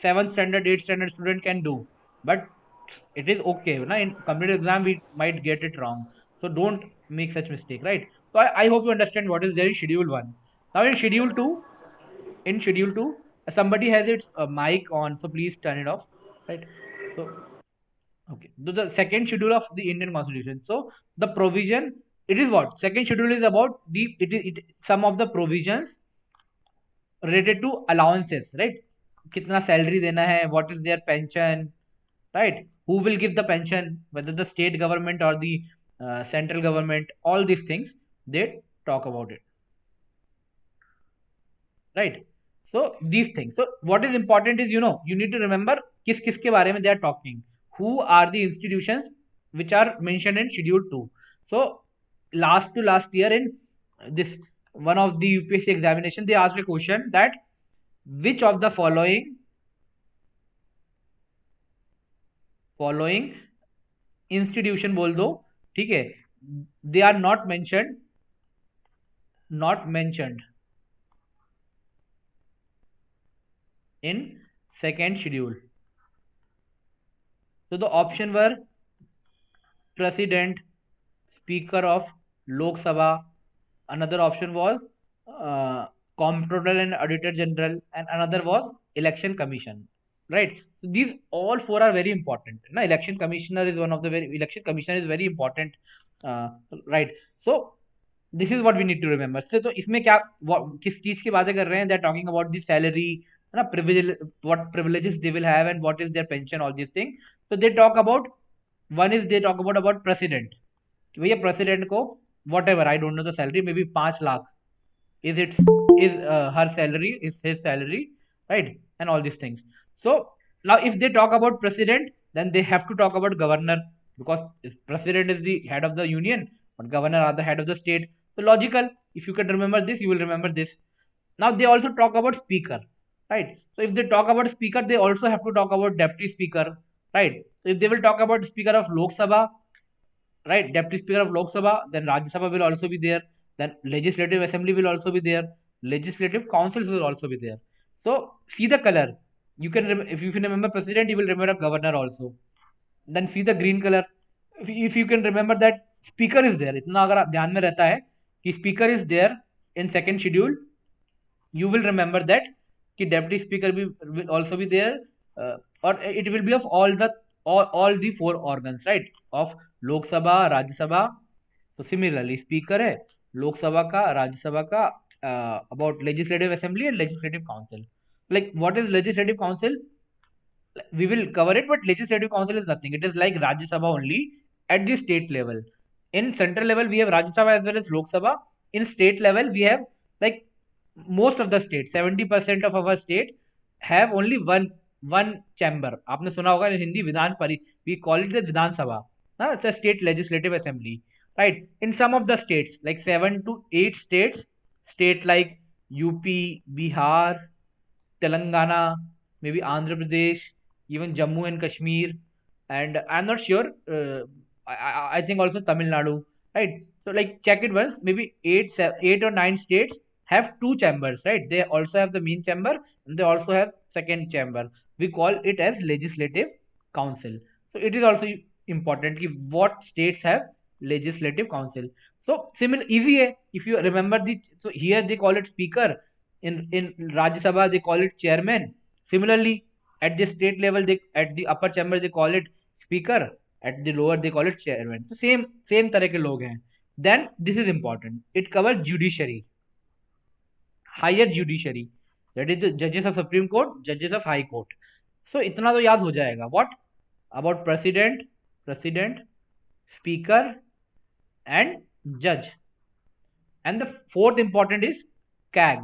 7th standard, 8th standard student can do, but it is okay. In competitive exam we might get it wrong, so don't make such mistake, right? So I hope you understand what is there in schedule 1. Now in schedule 2, somebody has its mic on, so please turn it off, right? So okay, so the second schedule of the Indian Constitution. So the provision, it is what? Second schedule is about some of the provisions related to allowances, right? कितना salary देना है, what is their pension, right? Who will give the pension, whether the state government or the central government, all these things, they talk about it, right? So these things. So what is important is, you need to remember किस किस के बारे में they are talking, who are the institutions which are mentioned in schedule 2. So last year in this one of the UPSC examination, they asked a question that which of the following institution बोल दो, ठीक है, they are not mentioned in second schedule. So the option were President, Speaker of Lok Sabha. Another option was Comptroller and Auditor General, and another was Election Commission. Right. So these all four are very important. Now, Election Commissioner is very important. Right. So this is what we need to remember. So इसमें क्या किस चीज की बातें कर रहे हैं? They're talking about the salary, ना privilege, what privileges they will have and what is their pension, all these things. So they talk about, one is they talk about president. भैया president को whatever, I don't know the salary, maybe 5 lakh is her salary, is his salary, right? And all these things. So now if they talk about president, then they have to talk about governor, because president is the head of the union, but governor are the head of the state. So logical, if you can remember this, you will remember this. Now they also talk about speaker, right? So if they talk about speaker, they also have to talk about deputy speaker, right? So if they will talk about speaker of Lok Sabha, right, deputy speaker of Lok Sabha, then Rajya Sabha will also be there, then legislative assembly will also be there, legislative councils will also be there. So see the color, you can if you remember president, you will remember governor also. Then see the green color, if you can remember that speaker is there, इतना अगर ध्यान में रहता है कि speaker is there in second schedule, you will remember that कि deputy speaker will also be there, or it will be of all the 4 organs, right, of Lok Sabha, Rajya Sabha. So similarly speaker है Lok Sabha का, Rajya Sabha का, about legislative assembly and legislative council. Like what is legislative council? We will cover it, but legislative council is nothing. It is like Rajya Sabha only at the state level. In central level, we have Rajya Sabha as well as Lok Sabha. In state level, we have like most of the states, 70% of our state have only one chamber. आपने सुना होगा Hindi Vidhan Parishad, we call it the Vidhan Sabha. It's a state legislative assembly, right? In some of the states, like 7 to 8 states, state like UP, Bihar, Telangana, maybe Andhra Pradesh, even Jammu and Kashmir, and I'm not sure, I think also Tamil Nadu, right? So like check it once, maybe 8 or 9 states have 2 chambers, right? They also have the main chamber and they also have second chamber. We call it as legislative council. So it is also important कि what states have legislative council. So similar, easy है, if you remember so here they call it speaker, in Rajya Sabha they call it chairman. Similarly at the state level, at the upper chamber they call it speaker, at the lower they call it chairman. So same तरह के लोग हैं. Then this is important, it covers judiciary, higher judiciary, that is the judges of Supreme Court, judges of High Court. So इतना तो याद हो जाएगा. What about president, speaker and judge. And the fourth important is CAG,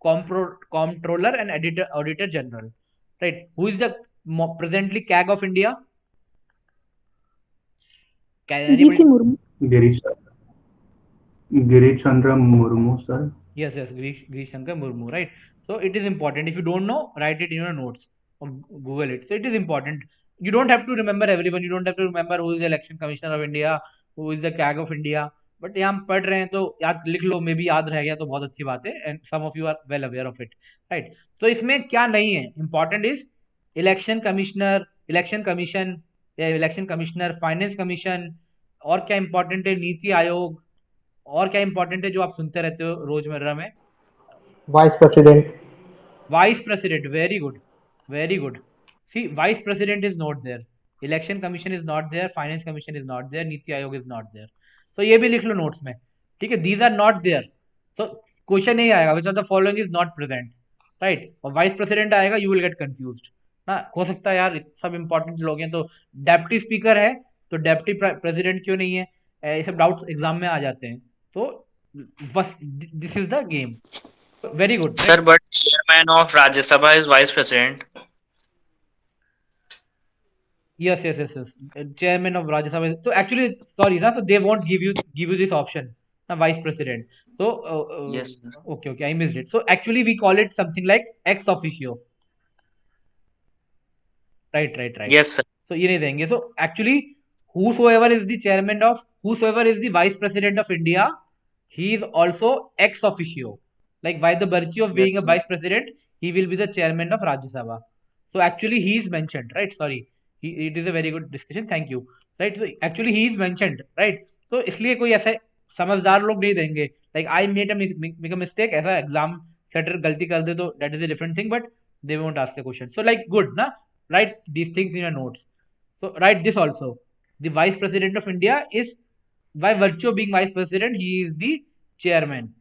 comptroller and auditor general, right? Who is the presently CAG of India? VC Murmu. Girish Chandra Murmu, sir. Yes, Girish Chandra Murmu, right? So it is important. If you don't know, write it in your notes or Google it. So it is important. You don't have to remember everyone. You don't have to remember who is the election commissioner of India, who is the CAG of India. But यहाँ हम पढ़ रहे हैं तो याद लिख लो, may be याद रह गया तो बहुत अच्छी बात है, and some of you are well aware of it, right? तो इसमें क्या नहीं है, important is election commissioner, election commission या इलेक्शन कमिश्नर, फाइनेंस कमीशन, और क्या इंपॉर्टेंट है, नीति आयोग, और क्या इंपॉर्टेंट है जो आप सुनते रहते हो रोजमर्रा में? Vice president. Vice president, very good, very good. See, vice president is not there, election commission is not there, finance commission is not there, NITI Aayog is not there. तो ये भी लिख लो नोट्स में, ठीक है? These are not there. तो question नहीं आएगा which of the following is not present, right? और वाइस प्रेसिडेंट आएगा, यू विल गेट कंफ्यूज्ड ना. हो सकता है यार सब इंपॉर्टेंट लोग हैं, तो डेप्टी स्पीकर है तो डेप्टी प्रेसिडेंट क्यों नहीं है, ये सब डाउट्स एग्जाम में आ जाते हैं. So this is the game. Very good, Sir, right? but chairman of Rajya Sabha is vice president. Yes. Chairman of Rajya Sabha. So actually, sorry, na. So they won't give you this option, na, vice president. So Yes, sir. okay, I missed it. So actually, we call it something like ex officio. Right. Yes, sir. So ये नहीं देंगे. So actually, whosoever is the vice president of India, he is also ex officio. Like by the virtue of Yes, being a sir. vice president, he will be the chairman of Rajya Sabha. So actually, he is mentioned, right? Sorry, it is a very good discussion. Thank you. Right. So actually, he is mentioned, right? तो इसलिए कोई ऐसे समझदार लोग नहीं देंगे. Like I made a make a mistake. ऐसा exam setter गलती कर दे तो that is a different thing, but they won't ask the question. So like good, na? Write these things in your notes. So write this also. The vice president of India is, by virtue of being vice president, he is the chairman.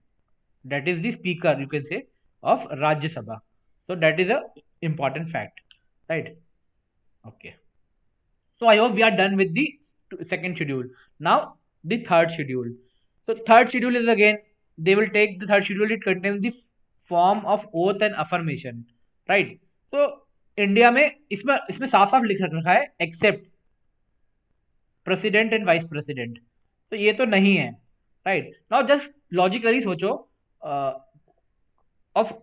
That is the speaker, you can say, of Rajya Sabha. So that is a important fact, right? Okay. So I hope we are done with the second schedule. Now the third schedule. So third schedule is again, they will take the third schedule. It contains the form of oath and affirmation, right? So India में इसमें इसमें साफ साफ लिख रखा है except president and vice president. तो ये तो नहीं है, राइट? नाउ जस्ट लॉजिकली सोचो, of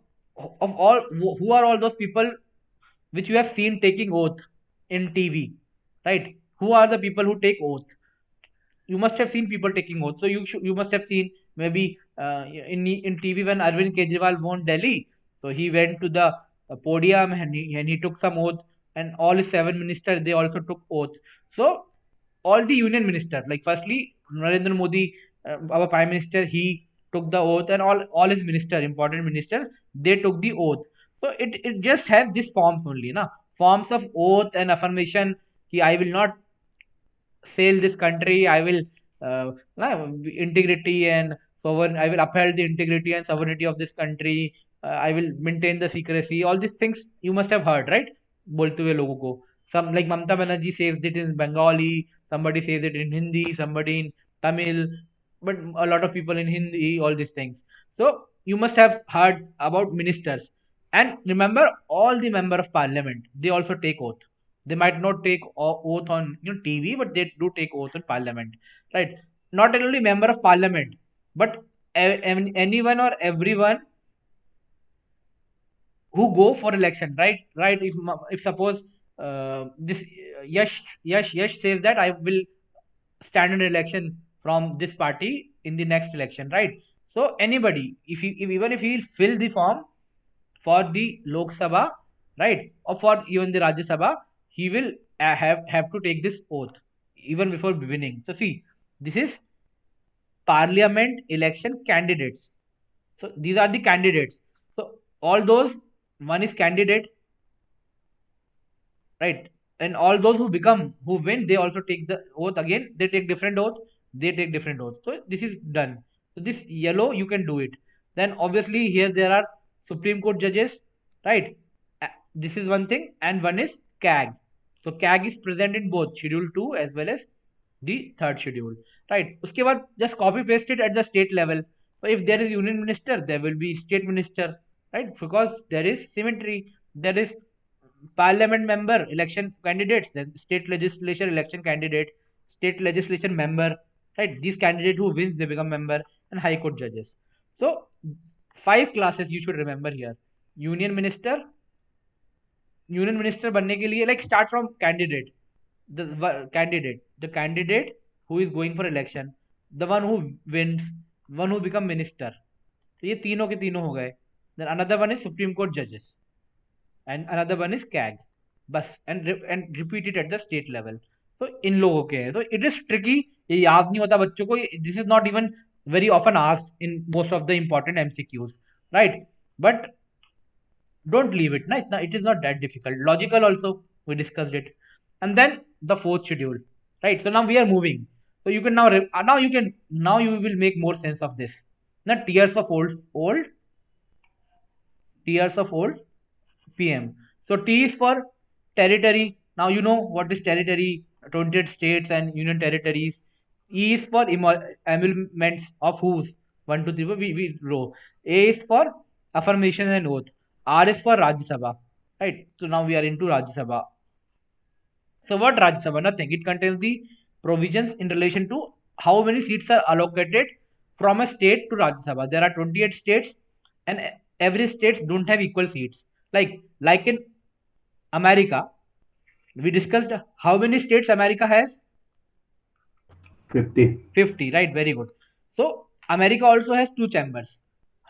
of all, who are all those people which you have seen taking oath in TV, right? Who are the people who take oath? You must have seen people taking oath. So you must have seen maybe in TV when Arvind Kejriwal won Delhi. So he went to the podium and he took some oath, and all his 7 ministers, they also took oath. So all the union ministers, like firstly Narendra Modi, our prime minister, he took the oath, and all his ministers, important ministers, they took the oath. So it just has this forms only, na, forms of oath and affirmation. Ki I will not sail this country. I will integrity and sovereign. I will uphold the integrity and sovereignty of this country. I will maintain the secrecy. All these things you must have heard, right? बोलते हुए लोगों को. Some like Mamta Banerjee says it in Bengali. Somebody says it in Hindi. Somebody in Tamil. But a lot of people in Hindi. All these things. So you must have heard about ministers. And remember, all the member of parliament, they also take oath. They might not take oath on TV, but they do take oath in parliament, right? Not only member of parliament, but anyone or everyone who go for election, right? If suppose this Yash says that I will stand in election from this party in the next election, right? So anybody, even if he fill the form for the Lok Sabha, right, or for even the Rajya Sabha, he will have to take this oath even before beginning. So see, this is parliament election candidates. So these are the candidates. So all those, one is candidate, right? And all those who win, they also take the oath again. They take different oath. They take different oath. So this is done. So this yellow, you can do it. Then obviously here there are Supreme Court judges, right? This is one thing, and one is CAG. So CAG is present in both Schedule 2 as well as the third schedule, right? उसके बाद just copy paste it at the state level. So if there is union minister, there will be state minister, right? Because there is symmetry. There is parliament member election candidates, then state legislature election candidate, state legislation member, right? These candidates who wins, they become member, and high court judges. So 5 classes you should remember here. Union minister बनने के लिए, like start from candidate, the candidate who is going for election, the one who wins, one who become minister. तो ये तीनों के तीनों हो गए. Then another one is Supreme Court judges, and another one is CAG. बस, and repeat it at the state level. तो इन लोगों के हैं. तो it is tricky, ये याद नहीं होता बच्चों को. This is not even very often asked in most of the important MCQs, right? But don't leave it, na? It is not that difficult. Logical also, we discussed it. And then the fourth schedule, right? So now we are moving. So you can now you will make more sense of this. Now tiers of old PM. So T is for territory. Now you know what is territory: 28 states and union territories. E is for emoluments of whose. 1, 2, 3, 4. We row. A is for affirmation and oath. R is for Rajya Sabha. Right. So now we are into Rajya Sabha. So what Rajya Sabha? Nothing. It contains the provisions in relation to how many seats are allocated from a state to Rajya Sabha. There are 28 states, and every state don't have equal seats. Like in America, we discussed how many states America has. 50. 50, right? Very good. So America also has 2 chambers,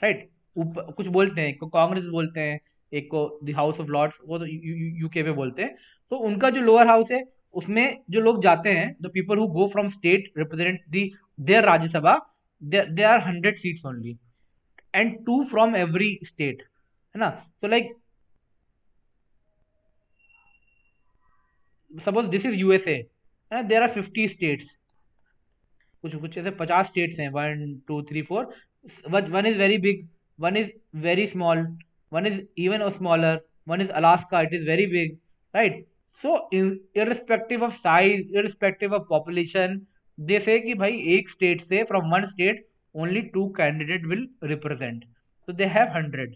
right? कुछ बोलते हैं, एक को कांग्रेस बोलते हैं, एक को the house of Lords, वो तो यूके में बोलते हैं. तो उनका जो लोअर हाउस है, उसमें जो लोग जाते हैं, the people who go from state represent their Rajya Sabha, there are 100 seats only, and 2 from every state, है ना? So like suppose this is USA, there are 50 states. कुछ कुछ ऐसे 50 स्टेट्स हैं. 1, 2, 3, 4. One is very big, one is very small, one is even smaller, one is Alaska, it is very big, right? So irrespective of size, irrespective of population, they say कि भाई एक state से, from one state only 2 candidate will represent, so they have 100.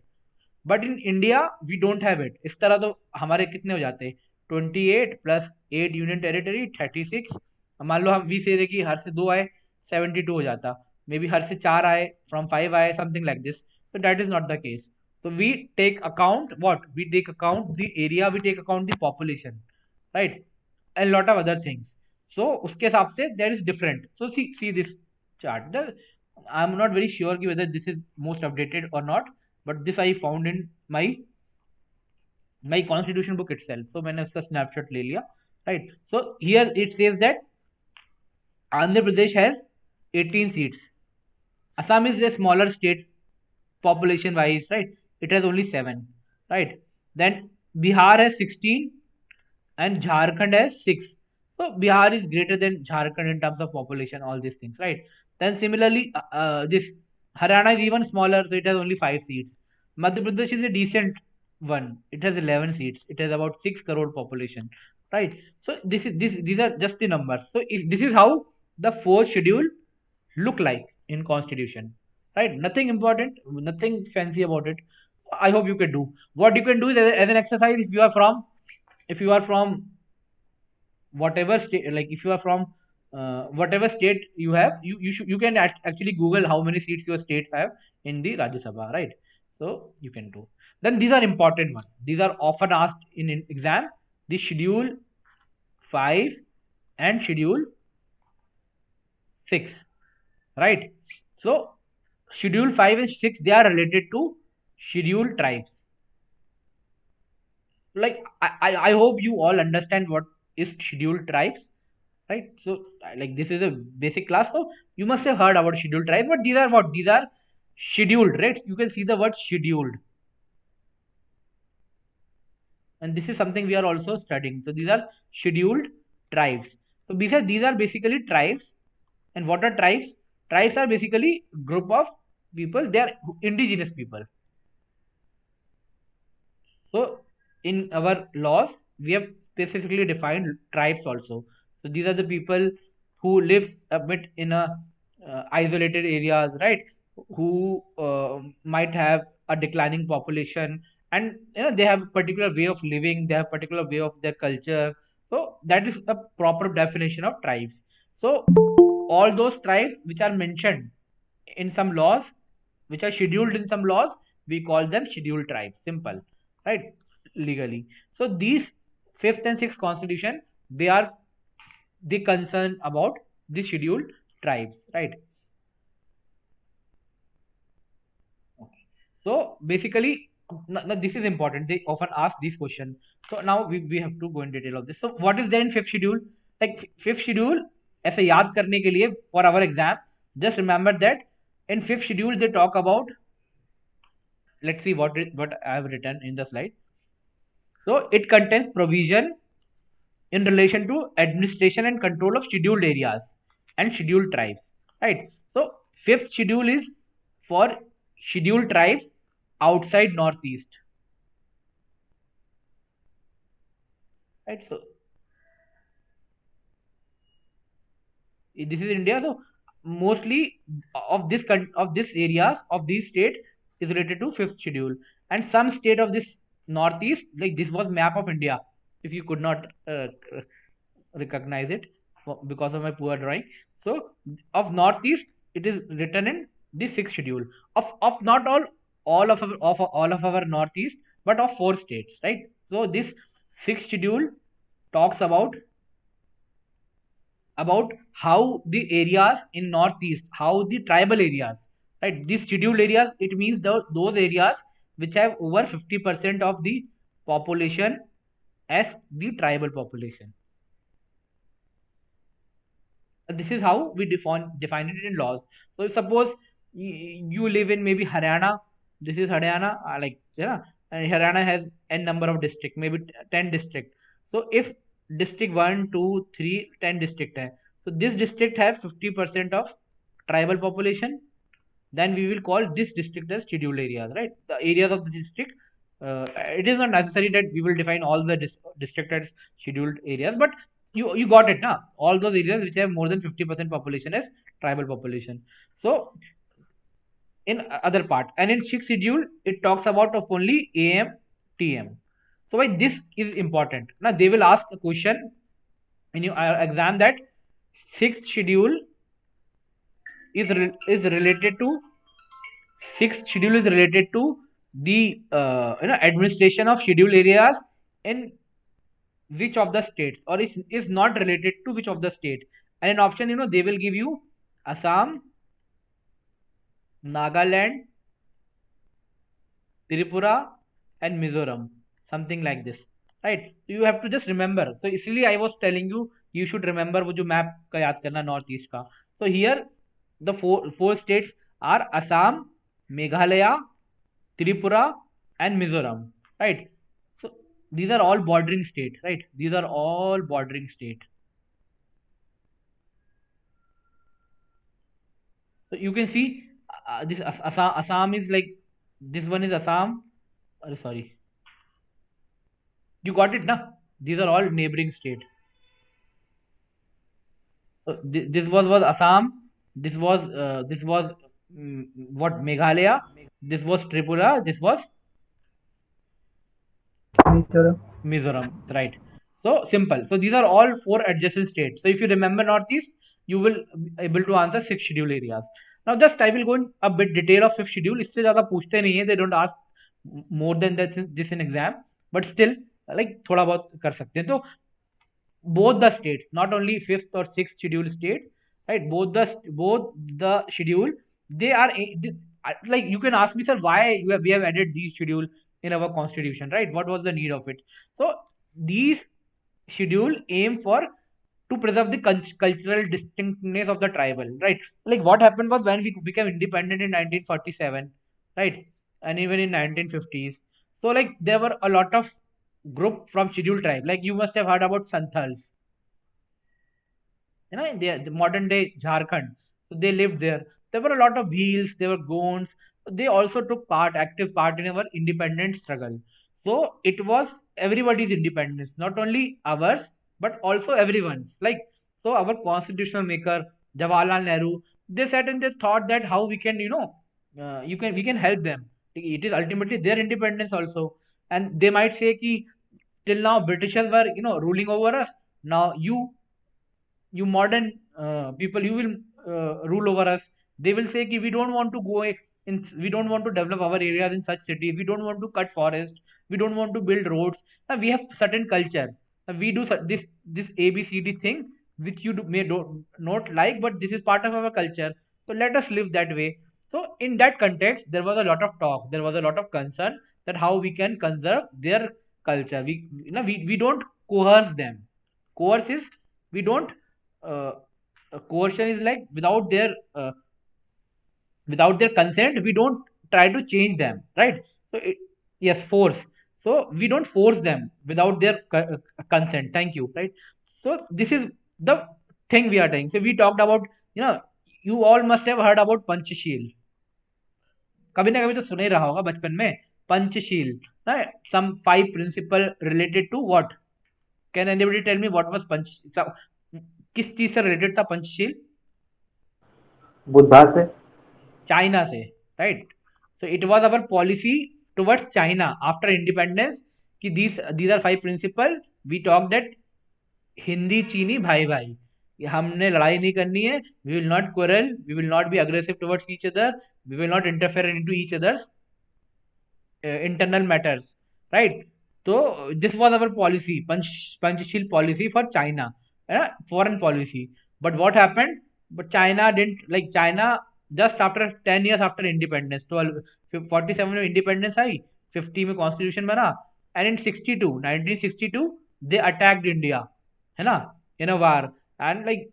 But in India we don't have it. इस तरह तो हमारे कितने हो जाते हैं? 28 प्लस 8 यूनियन टेरिटरी 36. मान लो हम वी से देखिए हर से 2 आए 72 हो जाता, मे बी हर से 4 आए from 5 I, something like this. तो that is not the case. तो we take account what? We take account the area, we take account the population, right, and lot of other things. So उसके हिसाब से that is different. So see this chart. I am not very sure कि whether this is most updated और not, but this I found in my constitution book itself. So मैंने उसका snapshot ले लिया, right? So here it says that Andhra Pradesh has 18 seats. Assam is a smaller state population wise, right? It has only 7, right? Then Bihar has 16 and Jharkhand has 6. So Bihar is greater than Jharkhand in terms of population, all these things, right? Then similarly, this Haryana is even smaller, so it has only 5 seats. Madhya Pradesh is a decent one. It has 11 seats. It has about 6 crore population, right? So these are just the numbers. So this is how the 4th schedule look like in constitution, right? Nothing important, nothing fancy about it. I hope you can do. What you can do is as an exercise, if you are from whatever state, like if you are from whatever state you have, you can actually Google how many seats your state have in the Rajya Sabha, right? So you can do. Then these are important ones. These are often asked in exam. The schedule 5 and schedule 6, right? So schedule 5 and 6, they are related to scheduled tribes. Like I hope you all understand what is scheduled tribes, right? So like this is a basic class, so you must have heard about scheduled tribes, but these are what? These are scheduled, right? You can see the word scheduled, and this is something we are also studying. So these are scheduled tribes. So these are basically tribes. And what are tribes? Tribes are basically group of people. They are indigenous people. So in our laws, we have specifically defined tribes also. So these are the people who live a bit in a isolated areas, right? Who might have a declining population, and they have a particular way of living. They have a particular way of their culture. So that is a proper definition of tribes. So all those tribes which are mentioned in some laws, which are scheduled in some laws, we call them scheduled tribes. Simple, right? Legally. So these 5th and 6th constitution, they concern about the scheduled tribes, right? Okay. So basically, this is important. They often ask this question. So now we have to go in detail of this. So what is there in 5th schedule? Like 5th schedule, ऐसे याद करने के लिए for our exam, just remember that in 5th schedule they talk about, let's see what I have written in the slide. So it contains provision in relation to administration and control of scheduled areas and scheduled tribes, right? So 5th schedule is for scheduled tribes outside Northeast, right? So this is India. So mostly of this areas of these states is related to fifth schedule, and some state of this northeast, like this was map of India. If you could not recognize it because of my poor drawing, so of northeast it is written in the sixth schedule of not all of our northeast, but of four states, right? So this sixth schedule talks about how the areas in northeast, how the tribal areas, right? These scheduled areas, it means those areas which have over 50% of the population as the tribal population. This is how we define it in laws. So suppose you live in maybe Haryana. This is Haryana, like, yeah, and Haryana has n number of district, maybe 10 district. So if district 1, 2, 3, 10 district hai, so this district has 50% of tribal population, then we will call this district as scheduled areas, right? The areas of the district. It is not necessary that we will define all the district as scheduled areas, but you got it, na? All those areas which have more than 50% population as tribal population. So in other part, and in sixth schedule it talks about of only AM, TM. So why this is important? Now they will ask a question in your exam that sixth schedule is related to the administration of scheduled areas in which of the states, or is not related to which of the state. And an option, they will give you Assam, Nagaland, Tripura and Mizoram, something like this, right? So you have to just remember. So इसलिए I was telling you should remember वो जो map का याद करना north east का. So here the four states are Assam, Meghalaya, Tripura and Mizoram, right? So these are all bordering state, right? These are all bordering state. So you can see this Assam is like, this one is Assam. Sorry, you got it, na? These are all neighboring state. This was Assam. This was what, Meghalaya. This was Tripura. This was Mizoram, right? So simple. So these are all four adjacent states. So if you remember northeast, you will be able to answer six schedule areas. Now just I will go in a bit detail of fifth schedule. इससे ज़्यादा पूछते नहीं है. They don't ask more than this in exam, but still like थोड़ा बहुत कर सकते हैं. तो both the states, not only fifth or sixth schedule state, right? Both the schedule, they are like, you can ask me, sir, why we have added these schedule in our constitution, right? What was the need of it? So these schedule aim for to preserve the cultural distinctness of the tribal, right? Like what happened was when we became independent in 1947, right? And even in 1950s. So like there were a lot of group from scheduled tribe. Like you must have heard about Santhals. The modern day Jharkhand. So they lived there. There were a lot of Bhils, there were Gonds. They also took active part in our independence struggle. So it was everybody's independence, not only ours, but also everyone's. Like, so our constitutional maker, Jawaharlal Nehru, they sat and they thought that how we can, we can help them. It is ultimately their independence also. And they might say ki till now Britishers were, ruling over us. Now you modern people, you will rule over us. They will say ki we don't want to we don't want to develop our areas in such cities. We don't want to cut forest. We don't want to build roads. Now we have certain culture. Now we do this ABCD thing which you may not like, but this is part of our culture. So let us live that way. So in that context, there was a lot of talk. There was a lot of concern that how we can conserve their culture. We don't coerce them. Coerce is, we don't. Coercion is like without their consent, we don't try to change them, right? So yes, force. So we don't force them without their consent. Thank you, right? So this is the thing we are doing. So we talked about, you all must have heard about Panchashil. कभी ना कभी तो सुने रहा होगा बचपन में Panchashil, right? Some 5 principle related to what? Can anybody tell me what was किस चीज से related था Panchashil? बुद्धा से. China से, right? So it was our policy towards China after independence कि these are 5 principles. We talked that Hindi चीनी भाई भाई, हमने लड़ाई नहीं करनी है. We will not quarrel, we will not be aggressive towards each other, we will not interfere into each other's internal matters, right? So this was our policy, Panchsheel policy for China, foreign policy. But what happened? But China didn't, like China just after 10 years after independence, 47 में independence आई, 50 में constitution बना, and in 1962 they attacked India, है ना, in a war. And like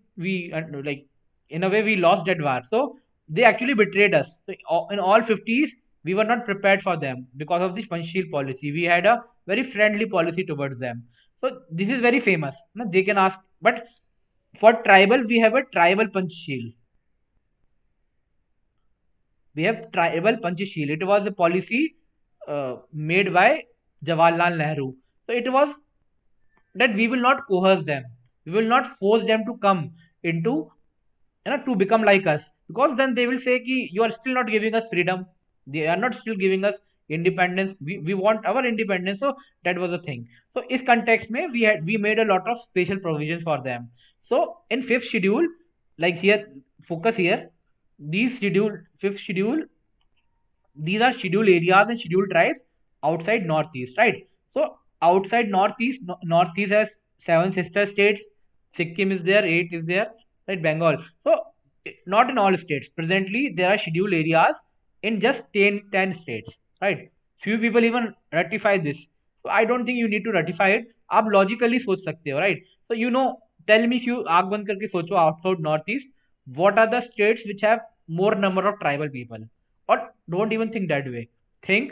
in a way we lost that war. So they actually betrayed us. So in all 50s we were not prepared for them because of this Panchsheel policy. We had a very friendly policy towards them. So this is very famous. No? They can ask, but for tribal we have a tribal Panchsheel. We have tribal Panchsheel. It was a policy made by Jawaharlal Nehru. So it was that we will not coerce them. We will not force them to come into, to become like us, because then they will say ki you are still not giving us freedom, they are not still giving us independence, we want our independence. So that was the thing. So is context mein we made a lot of special provisions for them. So in fifth schedule, like here, focus here, fifth schedule, these are scheduled areas and scheduled tribes outside northeast, right? So outside northeast has 7 sister states, Sikkim is there, 8 is there, right? Bengal. So not in all states. Presently, there are scheduled areas in just 10 states, right? Few people even ratify this. So I don't think you need to ratify it. आप logically सोच सकते हो, right? So tell me, if you आग बंद करके सोचो outside northeast, what are the states which have more number of tribal people? Or don't even think that way. Think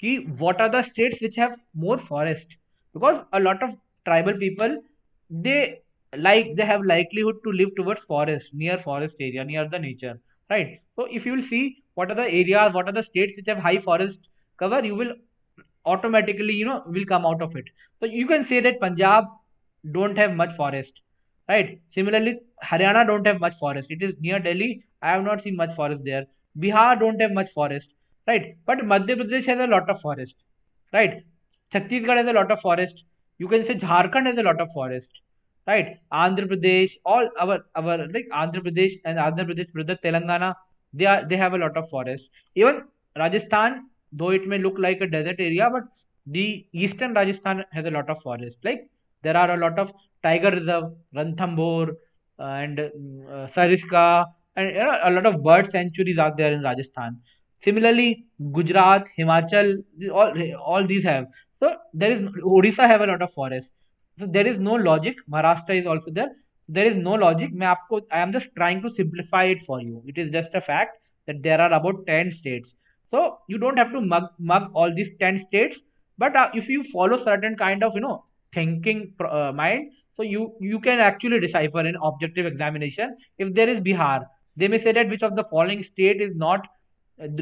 कि what are the states which have more forest? Because a lot of tribal people, they have likelihood to live towards forest, near forest area, near the nature, right? So if you will see what are the areas, what are the states which have high forest cover, you will automatically will come out of it. So you can say that Punjab don't have much forest, right? Similarly, Haryana don't have much forest, it is near Delhi, I have not seen much forest there. Bihar don't have much forest, right? But Madhya Pradesh has a lot of forest, right? Chhattisgarh has a lot of forest. You can say Jharkhand has a lot of forest, right? Andhra Pradesh, all our like Andhra Pradesh and Andhra Pradesh brother Telangana, they have a lot of forest. Even Rajasthan, though it may look like a desert area, but the eastern Rajasthan has a lot of forest. Like there are a lot of tiger reserve, Ranthambore, and Sariska, and a lot of bird sanctuaries are there in Rajasthan. Similarly, Gujarat, Himachal, all these have. So there is Odisha have a lot of forest. So there is no logic. Maharashtra is also there. There is no logic. I am just trying to simplify it for you. It is just a fact that there are about 10 states. So you don't have to mug all these 10 states. But if you follow certain kind of thinking mind, so you can actually decipher in objective examination. If there is Bihar, they may say that which of the following state is not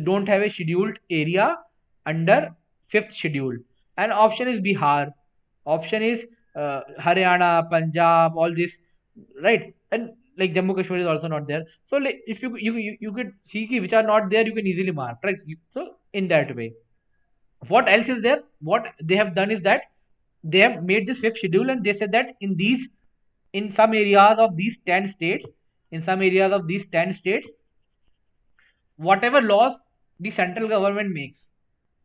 don't have a scheduled area under 5th schedule, and option is Bihar, option is Haryana, Punjab, all this, right? And like Jammu Kashmir is also not there. So like, if you could see which are not there, you can easily mark, right? So in that way, what else is there? What they have done is that they have made this 5th schedule, and they said that in some areas of these 10 states, whatever laws the central government makes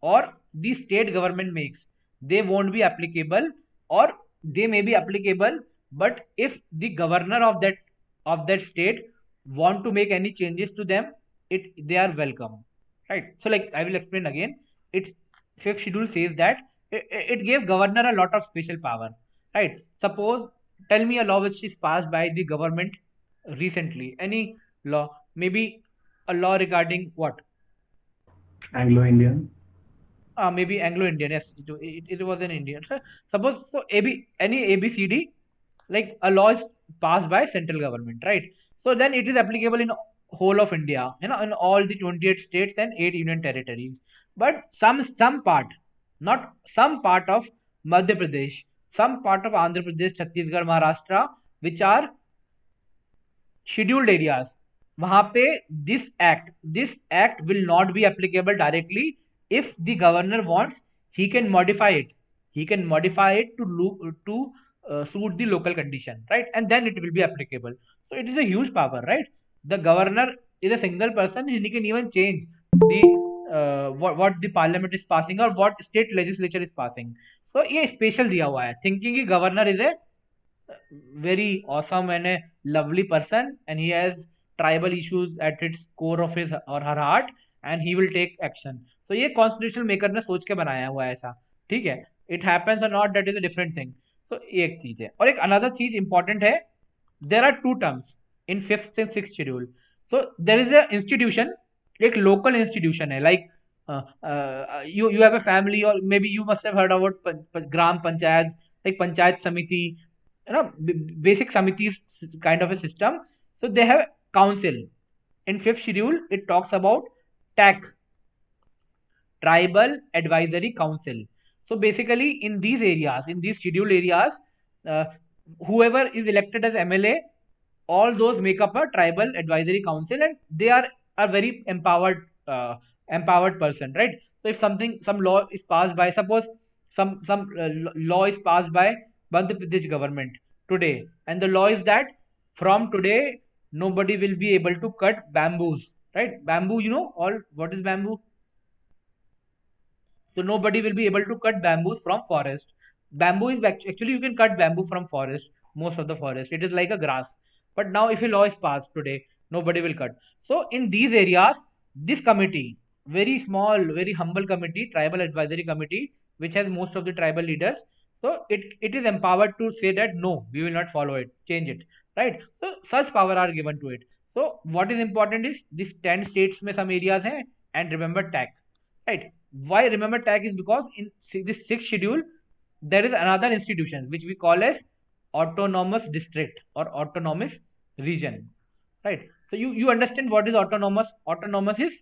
or the state government makes, they won't be applicable, or they may be applicable, but if the governor of that state want to make any changes to them, they are welcome, right? So like I will explain again. Its 5th schedule says that it gave governor a lot of special power, right? Suppose, tell me a law which is passed by the government recently. Any law, maybe a law regarding what? Anglo-Indian. Maybe Anglo-Indian. Yes, it was an Indian. So suppose, so any ABCD, like a law is passed by central government, right? So then it is applicable in whole of India, in all the 28 states and 8 union territories. But some part, not some part of Madhya Pradesh, some part of Andhra Pradesh, Chhattisgarh, Maharashtra, which are scheduled areas, वहां पे this act will not be applicable directly. If the governor wants, he can modify it. He can modify it to suit the local condition, right? And then it will be applicable. So it is a huge power, right? The governor is a single person. He can even change the what the parliament is passing or what state legislature is passing. So ये special दिया हुआ है. Thinking कि governor is a very awesome and a lovely person, and he has tribal issues at its core of his or her heart, and he will take action. तो ये constitutional maker ने सोच के बनाया हुआ है ऐसा. ठीक है. इट हैपेंस और not, that is a different thing. तो ये एक चीज है. और एक अनदर चीज इंपॉर्टेंट है. There are two terms in fifth and six schedule. So there is a institution, एक लोकल इंस्टीट्यूशन है. Like you have a family, or maybe you must have heard about gram panchayat, like panchayat samiti, basic samitis kind of a system. So they have council. In fifth schedule it talks about TAC, tribal advisory council. So basically in these areas, in these scheduled areas, uh, whoever is elected as MLA, all those make up a tribal advisory council, and they are a very empowered person, right? So if some law is passed by, suppose some law is passed by Madhya Pradesh government today, and the law is that from today nobody will be able to cut bamboos, right? Bamboo, all what is bamboo? So nobody will be able to cut bamboos from forest. Bamboo is actually, you can cut bamboo from forest, most of the forest. It is like a grass. But now if a law is passed today, nobody will cut. So in these areas, this committee, very small, very humble committee, tribal advisory committee, which has most of the tribal leaders. So it is empowered to say that no, we will not follow it, change it, right? So such power are given to it. So what is important is these 10 states में some areas हैं, and remember TAC, right? Why remember TAC is because in this sixth schedule there is another institution which we call as autonomous district or autonomous region, right? So you understand what is autonomous. Autonomous is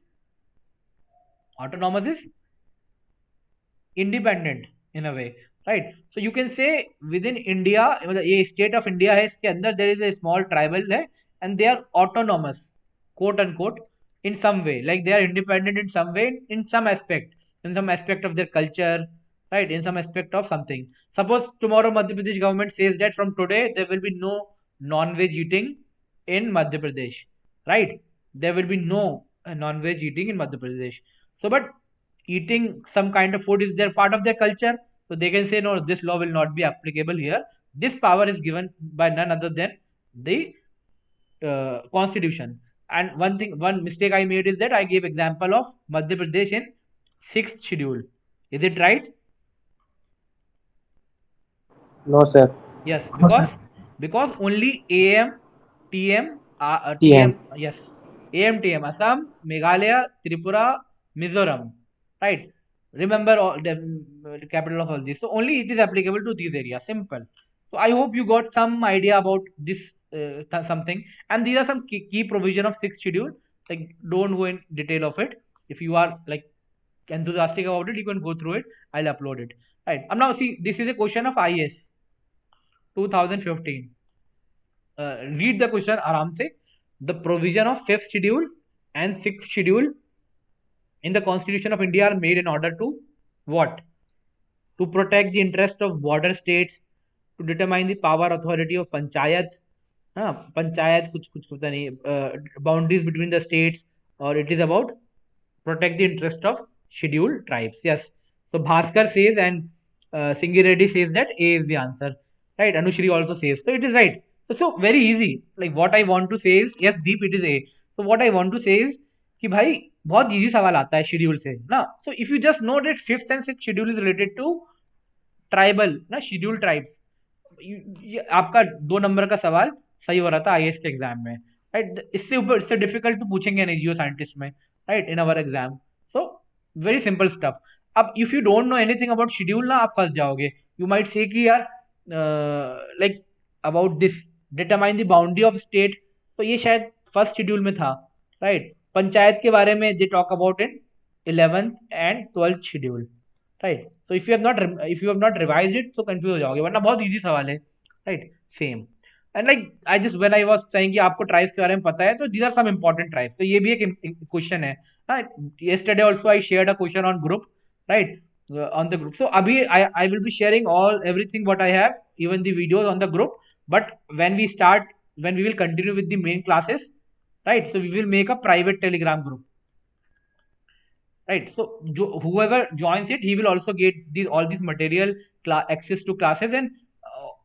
independent in a way, right? So you can say within India, ये state of India है, इसके अंदर there is a small tribal है, and they are autonomous, quote unquote, in some way, like they are independent in some way, in some aspect of their culture, right? In some aspect of something. Suppose tomorrow Madhya Pradesh government says that from today there will be no non-veg eating in Madhya Pradesh, right? There will be no non-veg eating in Madhya Pradesh. So, but eating some kind of food is their part of their culture, so they can say no, this law will not be applicable here. This power is given by none other than the constitution. And one mistake I made is that I gave example of Madhya Pradesh in sixth schedule. Is it right? No, sir. Yes, No, sir. because only AM, TM, TM. yes, AM, TM, Assam, Meghalaya, Tripura, Mizoram, right? Remember all the capital of all these. So only it is applicable to these areas. Simple. So I hope you got some idea about this something. And these are some key provision of sixth schedule. Like don't go in detail of it. If you are like enthusiastic about it, you can go through it. I'll upload it. Right. Now see, this is a question of IS 2015. Read the question aram se. The provision of fifth schedule and sixth schedule in the Constitution of India are made in order to what? To protect the interest of border states, to determine the power authority of panchayat. Panchayat कुछ कुछ पता नहीं, boundaries between the states, or it is about protect the interest of scheduled tribes. Yes. So Bhaskar says, and Singhi Reddy says that A is the answer, right? Anushri also says, so it is right. So very easy. Like what I want to say is, yes, Deep, it is A. So what I want to say is कि भाई बहुत easy सवाल आता है schedule से ना. So if you just know that fifth and sixth schedule is related to tribal ना, schedule tribes, आपका 2 नंबर का सवाल सही हो रहा था आईएएस के एग्जाम में, राइट? इससे ऊपर इससे डिफिकल्ट तो पूछेंगे नहीं जियो साइंटिस्ट में, right, in our exam. So very simple stuff. अब if you don't know anything about schedule ना, आप फंस जाओगे. यू माइट से कि यार like about this determine the boundary of state, तो ये शायद फर्स्ट शेड्यूल में था, राइट? पंचायत के बारे में they talk about in 11th and 12th schedule, right? तो if you have not revise it तो कंफ्यूज हो जाओगे, वरना बहुत इजी सवाल है, right? Same. And like I just when I was saying कि आपको ट्राइब्स के बारे में पता है, तो these are some important tribes, तो ये भी एक क्वेश्चन है. Yesterday also I shared a question on group, right? On the group. So abhi I will be sharing everything what I have, even the videos on the group. But when we will continue with the main classes, right? So we will make a private Telegram group, right? So whoever joins it, he will also get all these material, access to classes, and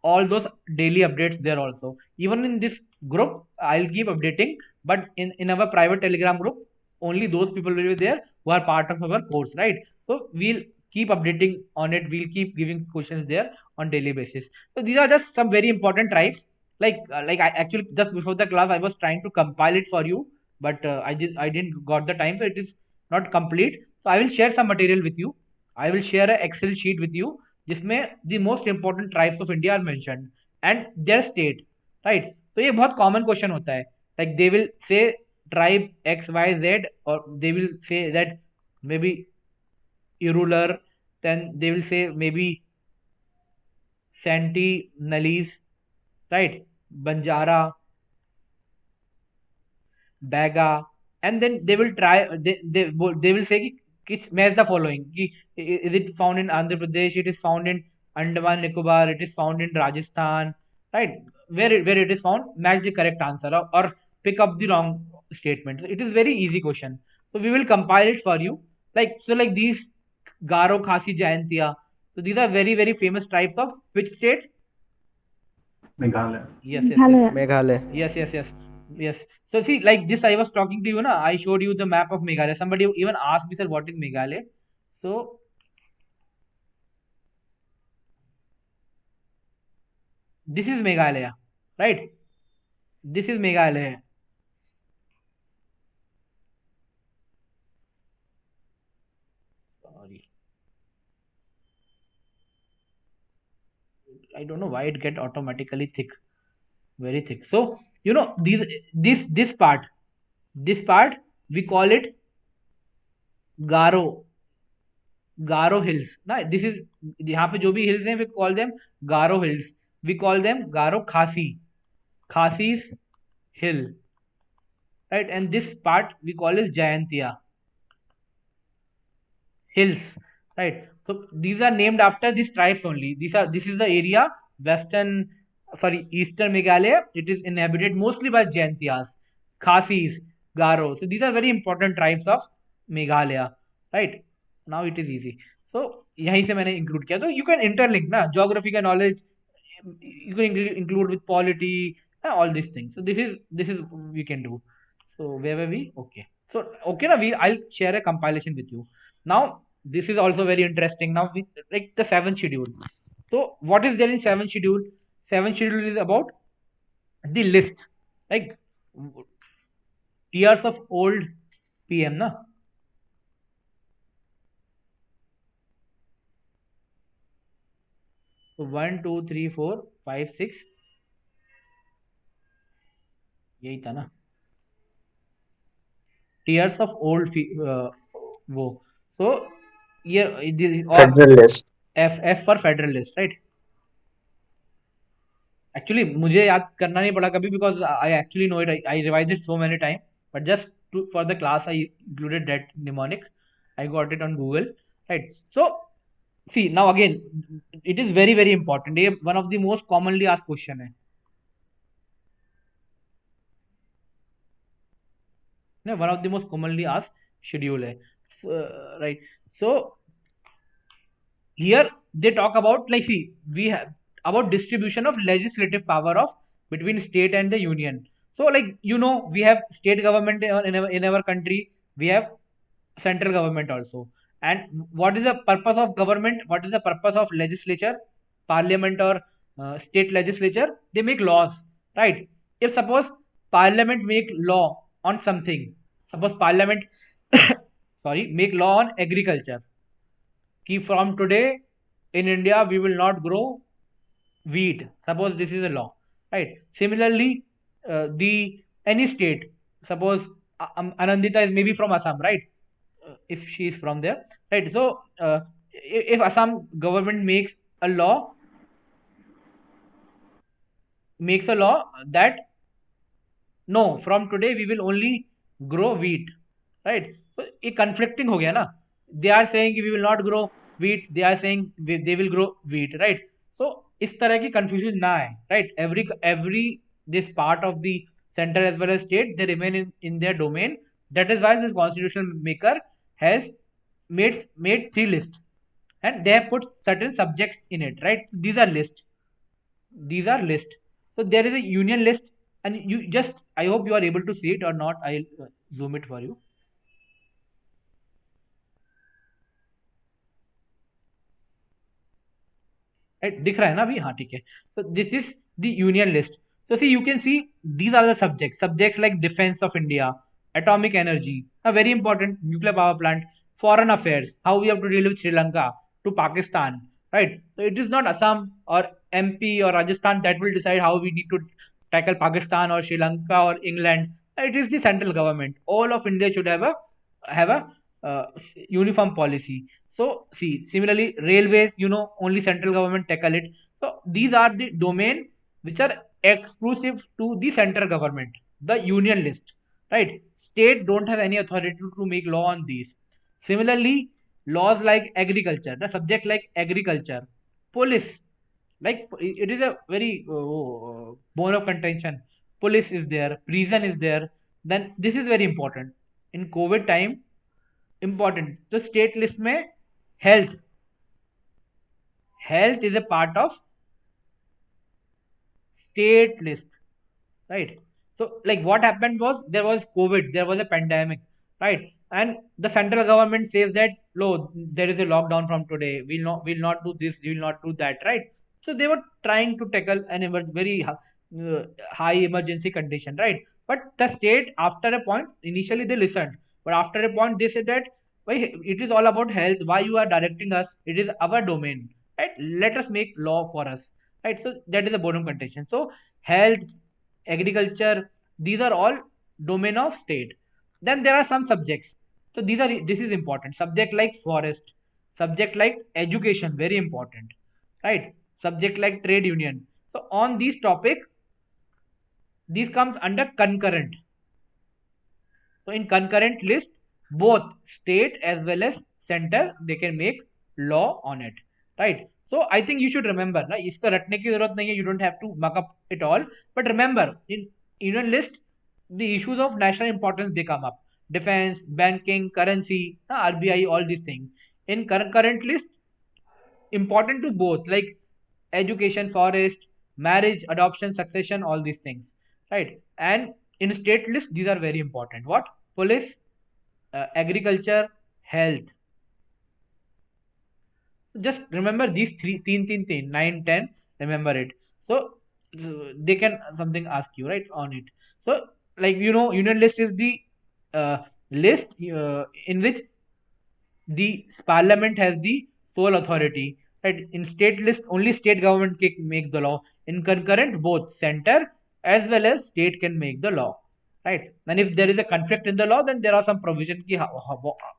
all those daily updates there also. Even in this group I'll keep updating, but in our private Telegram group, only those people will be there who are part of our course, right? So we'll keep updating on it, we'll keep giving questions there on daily basis. So these are just some very important tribes. Like I actually, just before the class, I was trying to compile it for you, but I didn't got the time, so it is not complete. So I will share some material with you. I will share a Excel sheet with you जिसमें the most important tribes of India are mentioned and their state, right? तो ये बहुत common question होता है. Like they will say tribe X Y Z, or they will say that maybe irregular, then they will say maybe Sentinelese, right? Banjara, Baga, and then they will try. They will say कि match the following. कि is it found in Andhra Pradesh? It is found in Andaman Nicobar. It is found in Rajasthan, right? Where it is found, match the correct answer, or pick up the wrong statement. So it is very easy question. So we will compile it for you. Like these Garo, Khasi, Jayantia. So these are very very famous tribes of which state? Meghalaya. Yes, yes, yes. Meghalaya. Meghalaya. Yes. So see, like this, I was talking to you, na. I showed you the map of Meghalaya. Somebody even asked me, sir, what is Meghalaya? So this is Meghalaya, right? This is Meghalaya. Sorry, I don't know why it get automatically thick, very thick. So you know this part we call it Garo Hills. ना this is, यहाँ पे जो भी hills हैं, we call them Garo Hills. We call them Garo Khasi's Hill, right? And this part we call is Jayantia Hills, right? So these are named after these tribes only. This is the area eastern Meghalaya. It is inhabited mostly by Jayantiyas, Khasis, Garo. So these are very important tribes of Meghalaya, right? Now it is easy. So यहीं से मैंने include किया. So you can interlink ना geography का knowledge, you can include with polity, all these things. So this is we can do. So where were we? Okay. So okay na, I'll share a compilation with you. Now this is also very interesting. Now like the 7th schedule. So what is there in 7th schedule? 7th schedule is about the list, like years of old PM na. So 1 2 3 4 5 6 यही था ना, years of old वो. So ये Federal list. F for federal list, right? Actually मुझे याद करना नहीं पड़ा कभी, because I actually know it. I revised it so many times, but just for the class I included that mnemonic. I got it on Google, right? So see, now again it is very very important. ये one of the most commonly asked question है. No, one of the most commonly asked schedule है, right? So here they talk about, like, see, we have about distribution of legislative power of between state and the union. So like we have state government in our country, we have central government also. And what is the purpose of government? What is the purpose of legislature, parliament, or state legislature? They make laws, right? If suppose parliament make law on something, suppose parliament sorry, make law on agriculture, कि from today in India we will not grow wheat. Suppose this is a law, right? Similarly, the any state, suppose Anandita is maybe from Assam, right? If she is from there, right? So if Assam government makes a law makes a law that no, from today we will only grow wheat, right? So ये conflicting हो गया ना. They are saying we will not grow wheat. They are saying they will grow wheat, right? So इस तरह की confusion ना आए, right? Every this part of the center as well as state, they remain in their domain. That is why this constitution maker has made three lists, and they have put certain subjects in it, right? These are lists. These are list. So there is a union list, and you just, I hope you are able to see it or not. I'll zoom it for you. Right, दिख रहा है ना अभी? हाँ, ठीक है. So this is the union list. So see, you can see these are the subjects like defense of India, atomic energy, a very important nuclear power plant, foreign affairs, how we have to deal with Sri Lanka, to Pakistan, right? So it is not Assam or MP or Rajasthan that will decide how we need to tackle Pakistan or Sri Lanka or England. It is the central government. All of India should have a uniform policy. So see, similarly, railways, only central government tackle it. So these are the domain which are exclusive to the central government, the union list, right? State don't have any authority to make law on these. Similarly, laws like agriculture, the subject like agriculture, police, like it is a very bone of contention. Police is there, prison is there. Then this is very important in COVID time. Important. तो state list में health is a part of state list, right? So like what happened was, there was COVID, there was a pandemic, right? And the central government says that no, there is a lockdown from today, we'll not do this, we'll not do that, right? So they were trying to tackle an very high emergency condition, right? But the state, after a point, initially they listened, but after a point they said that, why, it is all about health, why you are directing us, it is our domain, right? Let us make law for us, right? So that is a bottom contention. So health, agriculture, these are all domain of state. Then there are some subjects. So this is important. Subject like forest, subject like education, very important, right? Subject like trade union. So on these topic, these comes under concurrent. So in concurrent list, both state as well as center, they can make law on it, right? So I think you should remember ना, इसका रटने की जरूरत नहीं है. You don't have to muck up it all, but remember, in union list, the issues of national importance, they come up: defense, banking, currency, RBI, all these things. In current list, important to both, like education, forest, marriage, adoption, succession, all these things, right? And in state list, these are very important. What? Police, agriculture, health. Just remember these three, 9, 10. Remember it. So they can something ask you, right, on it. So like union list is the list in which the parliament has the sole authority, right? In state list, only state government can make the law. In concurrent, both center as well as state can make the law, right? And if there is a conflict in the law, then there are some provision ki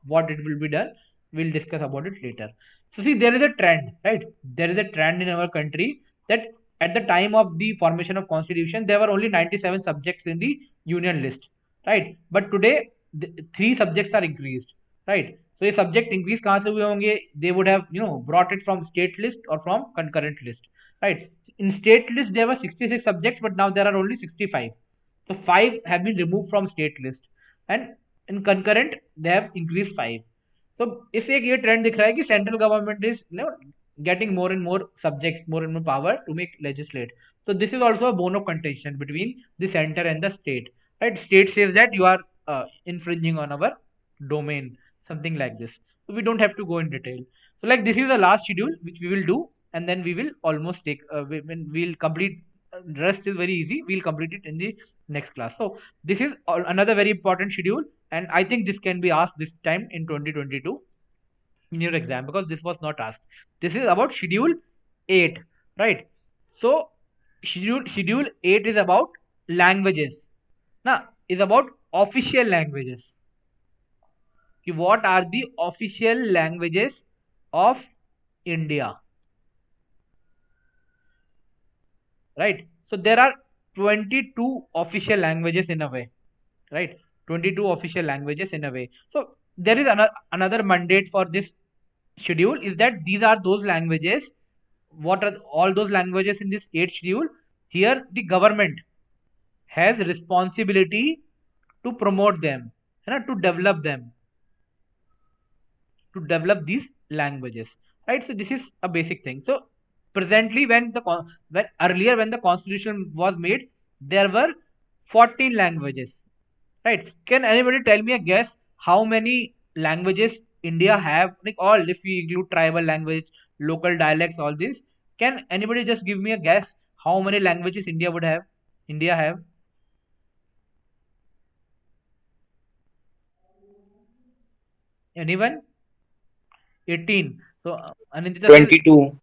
what it will be done. We'll discuss about it later. So see, there is a trend, right? There is a trend in our country that at the time of the formation of constitution, there were only 97 subjects in the union list, right? But today, three subjects are increased, right? So ये subject increase कहाँ से हुए होंगे? They would have brought it from state list or from concurrent list, right? In state list there were 66 subjects, but now there are only 65. So 5 have been removed from state list, and in concurrent they have increased 5. तो इससे एक ये trend दिख रहा है कि central government is getting more and more subjects, more and more power to make legislate. So this is also a bone of contention between the center and the state, right? State says that you are infringing on our domain, something like this. So we don't have to go in detail. So like this is the last schedule which we will do, and then we will almost take when we'll complete. Rest is very easy, we'll complete it in the next class. So this is another very important schedule, and I think this can be asked this time in 2022 in your exam, because this was not asked. This is about schedule 8, right? So schedule 8 is about languages. Now is about official languages. What are the official languages of India, right? So there are 22 official languages in a way, right? 22 official languages in a way. So there is another mandate for this schedule, is that these are those languages. What are all those languages in this 8th schedule? Here the government has responsibility to promote them, to develop them, to develop these languages, right? So this is a basic thing. So presently, when earlier, when the constitution was made, there were 14 languages, right? Can anybody tell me a guess how many languages India have, like all, if we include tribal language, local dialects, all this? Can anybody just give me a guess how many languages India have? Anyone? 18. So Anindita says 22.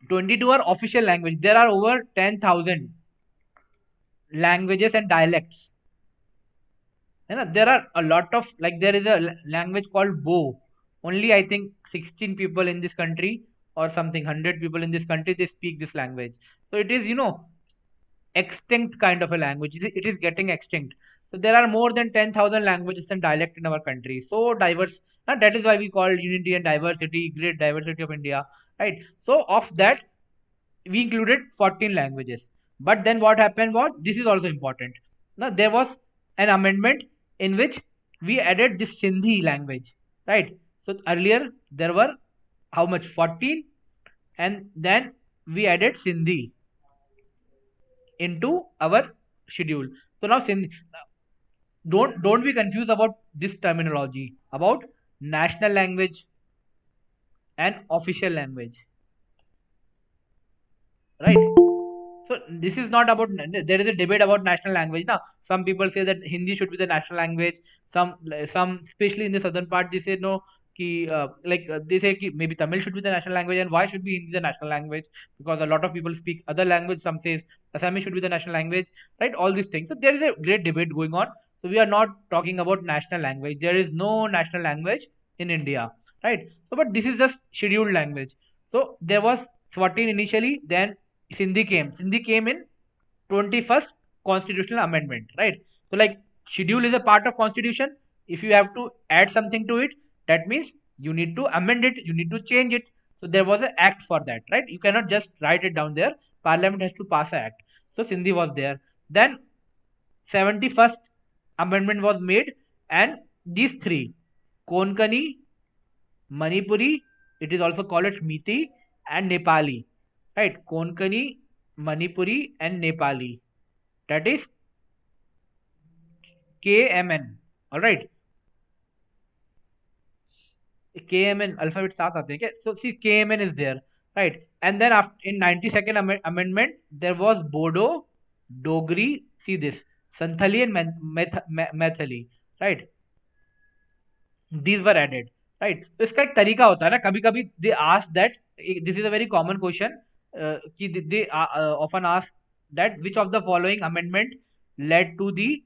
22 are official language. There are over 10,000 languages and dialects. There are a lot of, like, there is a language called Bo. Only I think 16 people in this country or something, 100 people in this country, they speak this language. So it is, extinct kind of a language. It is getting extinct. So there are more than 10,000 languages and dialect in our country. So diverse. And that is why we call unity and diversity, great diversity of India, right? So of that, we included 14 languages. But then what happened was, this is also important. Now there was an amendment in which we added this Sindhi language, right? So earlier there were how much? 14, and then we added Sindhi into our schedule. So now Sindhi, don't be confused about this terminology about national language and official language, right? So this is not about. There is a debate about national language now. Some people say that Hindi should be the national language. Some, especially in the southern part, they say no. They say ki maybe Tamil should be the national language, and why should be Hindi the national language? Because a lot of people speak other language. Some says Assamese should be the national language, right? All these things. So there is a great debate going on. So we are not talking about national language. There is no national language in India, right? So but this is just scheduled language. So there was 14 initially, then Sindhi came in 21st constitutional amendment, right? So like, schedule is a part of constitution. If you have to add something to it, that means you need to amend it, you need to change it. So there was an act for that, right? You cannot just write it down there. Parliament has to pass an act. So Sindhi was there. Then 71st amendment was made, and these three, Konkani, Manipuri, it is also called as Miti, and Nepali, right? Konkani, Manipuri, and Nepali. That is KMN. All right. KMN alphabet साथ आते हैं क्या? So see, KMN is there, right? And then after, in 92nd amendment, there was Bodo, Dogri. See this, Santhali and Maithili, right? These were added, right? तो इसका एक तरीका होता है ना, कभी कभी they ask that, this is a very common question, कि they often ask that which of the following amendment led to the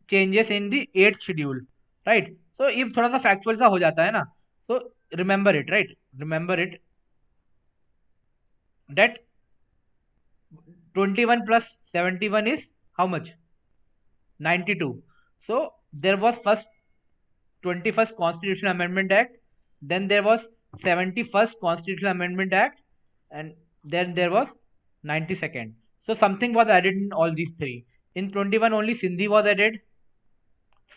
changes in the 8th schedule, right? So ये थोड़ा सा factual सा हो जाता है ना, so remember it, right? Remember it that 21 plus 71 is how much? 92. So there was first 21st Constitutional Amendment Act, then there was 71st Constitutional Amendment Act, and then there was 92nd. So something was added in all these three. In 21 only Sindhi was added.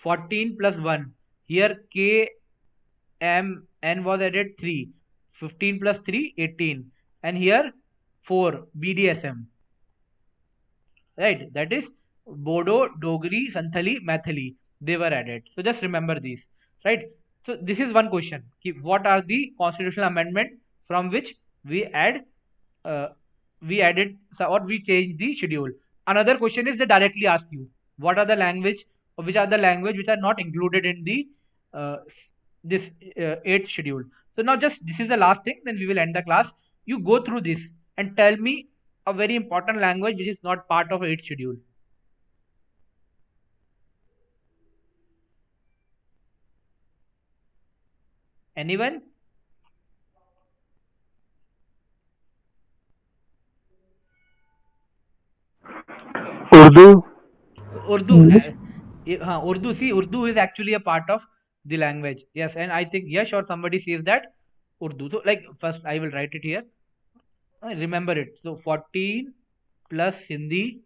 14 plus 1. Here K M N was added 3. 15 plus 3, 18. And here 4, BDSM. Right? That is Bodo, Dogri, Santhali, Maithili. They were added. So just remember these. Right? So this is one question. What are the constitutional amendment from which we added or we changed the schedule? Another question is, they directly ask you what are the language, or which are the language which are not included in the this 8th schedule. So now just this is the last thing, then we will end the class. You go through this and tell me a very important language which is not part of 8th schedule. Anyone? Urdu. Urdu. English. Urdu. See, Urdu is actually a part of the language. Yes, and I think yes, or somebody says that Urdu. So, like, first I will write it here. Remember it. So 14 plus Hindi,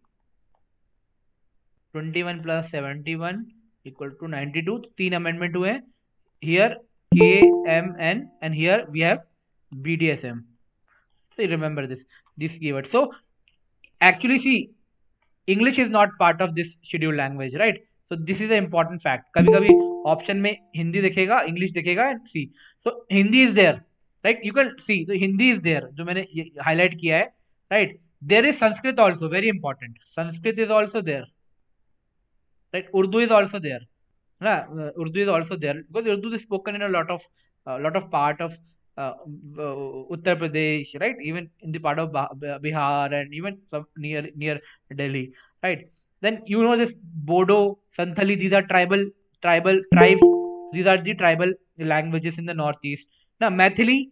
21 plus 71 equal to 92. 3 amendment हुए. Here KMN and here we have BDSM. So you remember this keyword. So actually, see, English is not part of this scheduled language, right? So this is an important fact. कभी कभी option में हिंदी दिखेगा, English दिखेगा, and see. So Hindi is there, right? You can see. So Hindi is there, जो मैंने highlight किया है, right? There is Sanskrit also, very important. Sanskrit is also there, right? Urdu is also there. Urdu is also there because Urdu is spoken in a lot of part of Uttar Pradesh, right? Even in the part of Bihar and even some near Delhi, right? Then you know this Bodo, Santhali. These are tribal tribes. These are the tribal languages in the northeast. Now Maithili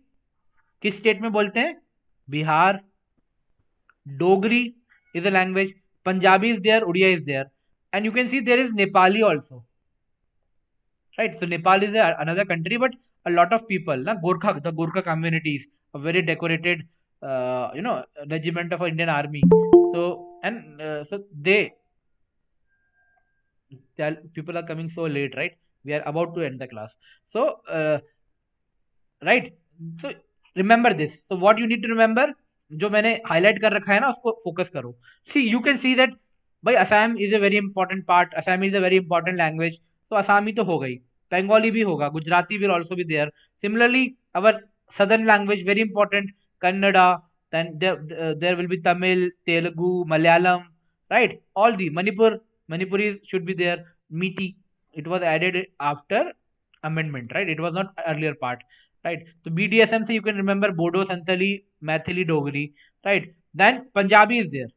किस state में बोलते हैं? Bihar. Dogri is a language. Punjabi is there. Odia is there, and you can see there is Nepali also. Right, so Nepal is another country, but a lot of people, the Gorkha communities, a very decorated, regiment of Indian Army. So so people are coming so late, right? We are about to end the class. So right, so remember this. So what you need to remember, जो मैंने highlight कर रखा है ना, उसको focus करो. See, you can see that by Assam is a very important part. Assam is a very important language. तो असमी तो हो गई, बंगाली भी होगा, Gujarati will also be there. Similarly, our southern language very important, Kannada. Then there will be Tamil, Telugu, Malayalam, right? All the Manipuri should be there. Meeti, it was added after amendment, right? It was not earlier part, right? So BDSM se you can remember Bodo, Santali, Maithili, Dogri, right? Then Punjabi is there.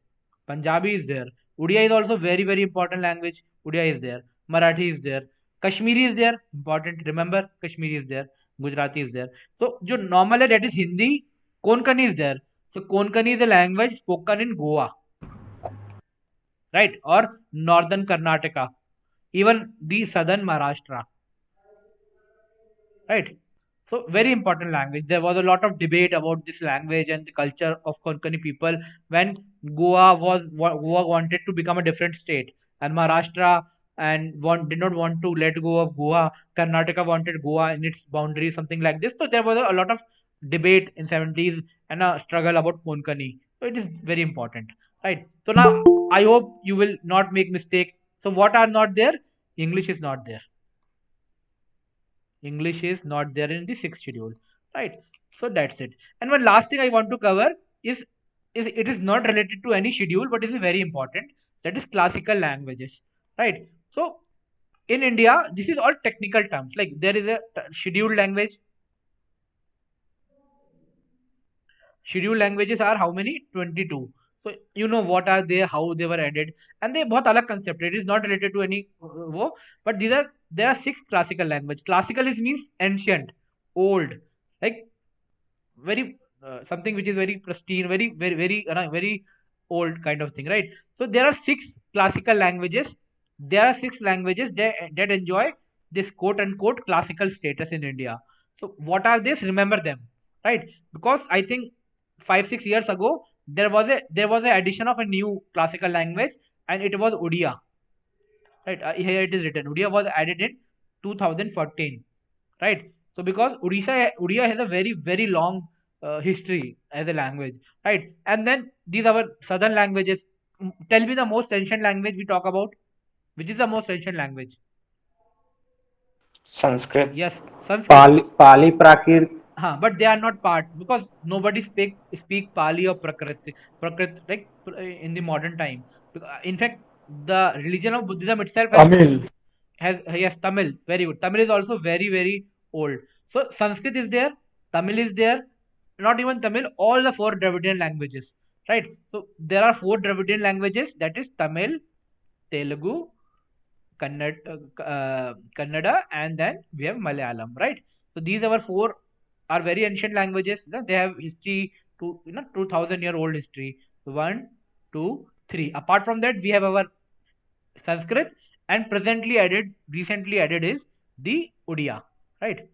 Odia is also very very important language. Odia is there. Marathi is there. Kashmiri is there. Important. Remember, Kashmiri is there. Gujarati is there. So, जो normal है, that is Hindi. Konkani is there. So, Konkani is a language spoken in Goa, right? Or northern Karnataka. Even the southern Maharashtra, right? So, very important language. There was a lot of debate about this language and the culture of Konkani people when Goa wanted to become a different state, and Maharashtra did not want to let go of Goa. Karnataka wanted Goa in its boundaries, something like this. So there was a lot of debate in 70s and a struggle about Konkani. So it is very important, right? So now I hope you will not make mistake. So what are not there? English is not there. English is not there in the 6th schedule, right? So that's it. And one last thing I want to cover is it is not related to any schedule, but is very important. That is classical languages, right? So in India, this is all technical terms. Like there is a scheduled language. Scheduled languages are how many? 22. So you know what are they, how they were added, and they बहुत अलग concept. It is not related to any but there are 6 classical language. Classical means ancient, old, like very something which is very pristine, very old kind of thing, right? So there are 6 classical languages. There are 6 languages that enjoy this quote unquote classical status in India. So what are this? Remember them, right? Because I think 5-6 years ago there was a addition of a new classical language, and it was Odia, right? Here it is written. Odia was added in 2014, right? So because Odia has a very very long history as a language, right? And then these are our southern languages. Tell me the most ancient language we talk about. Which is the most ancient language? Sanskrit. Yes, Sanskrit. Pali, Prakrit. But they are not part because nobody speak Pali or Prakrit like in the modern time. In fact, the religion of Buddhism itself has Tamil. Very good. Tamil is also very very old. So Sanskrit is there, Tamil is there, not even Tamil, all the 4 Dravidian languages, right? So there are 4 Dravidian languages, that is Tamil, Telugu, Kannada, and then we have Malayalam, right? So these are 4 are very ancient languages. They have history to 2000-year-old history. 1, 2, 3. Apart from that, we have our Sanskrit, and recently added is the Odia, right?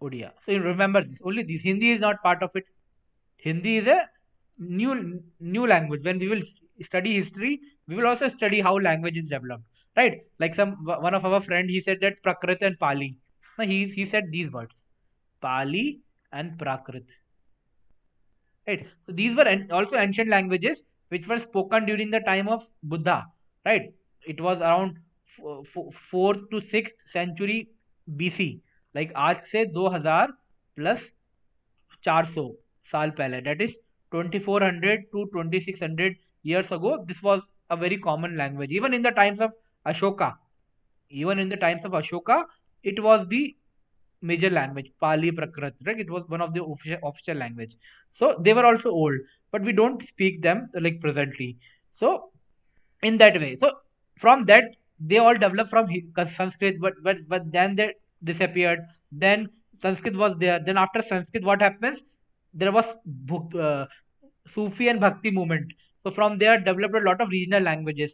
Odia. So you remember this. Only this. Hindi is not part of it. Hindi is a new language. When we will study history, we will also study how language is developed, right? Like one of our friend, he said that Prakrit and Pali. No, he said these words, Pali and Prakrit, right? So these were also ancient languages which were spoken during the time of Buddha, right? It was around 4th to 6th century BC. Like आज से 2000 plus 400 साल पहले, that is 2400 to 2600 years ago, this was a very common language. Even in the times of Ashoka, it was the major language, Pali Prakrit, right? It was one of the official language. So they were also old, but we don't speak them like presently. So in that way, so from that they all developed from Sanskrit, but then they disappeared. Then Sanskrit was there. Then after Sanskrit, what happens? There was Sufi and Bhakti movement. So from there developed a lot of regional languages.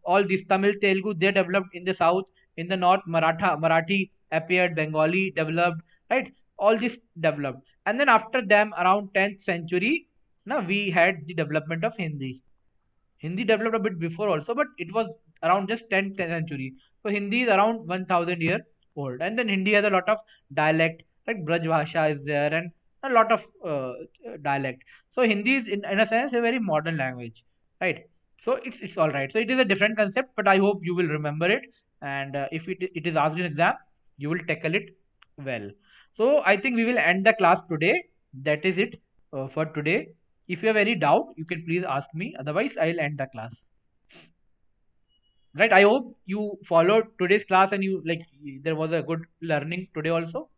All these Tamil, Telugu, they developed in the south. In the north, Marathi appeared, Bengali developed, right? All this developed. And then after them, around 10th century, we had the development of Hindi. Hindi developed a bit before also, but it was around just 10th century. So Hindi is around 1000 years old. And then Hindi has a lot of dialect, like Braj Bhasha is there, and a lot of dialect. So Hindi is in a sense a very modern language, right? So it's all right. So it is a different concept, but I hope you will remember it. And if it is asked in exam, you will tackle it well. So I think we will end the class today. That is it for today. If you have any doubt, you can please ask me. Otherwise, I'll end the class. Right? I hope you followed today's class and you like there was a good learning today also.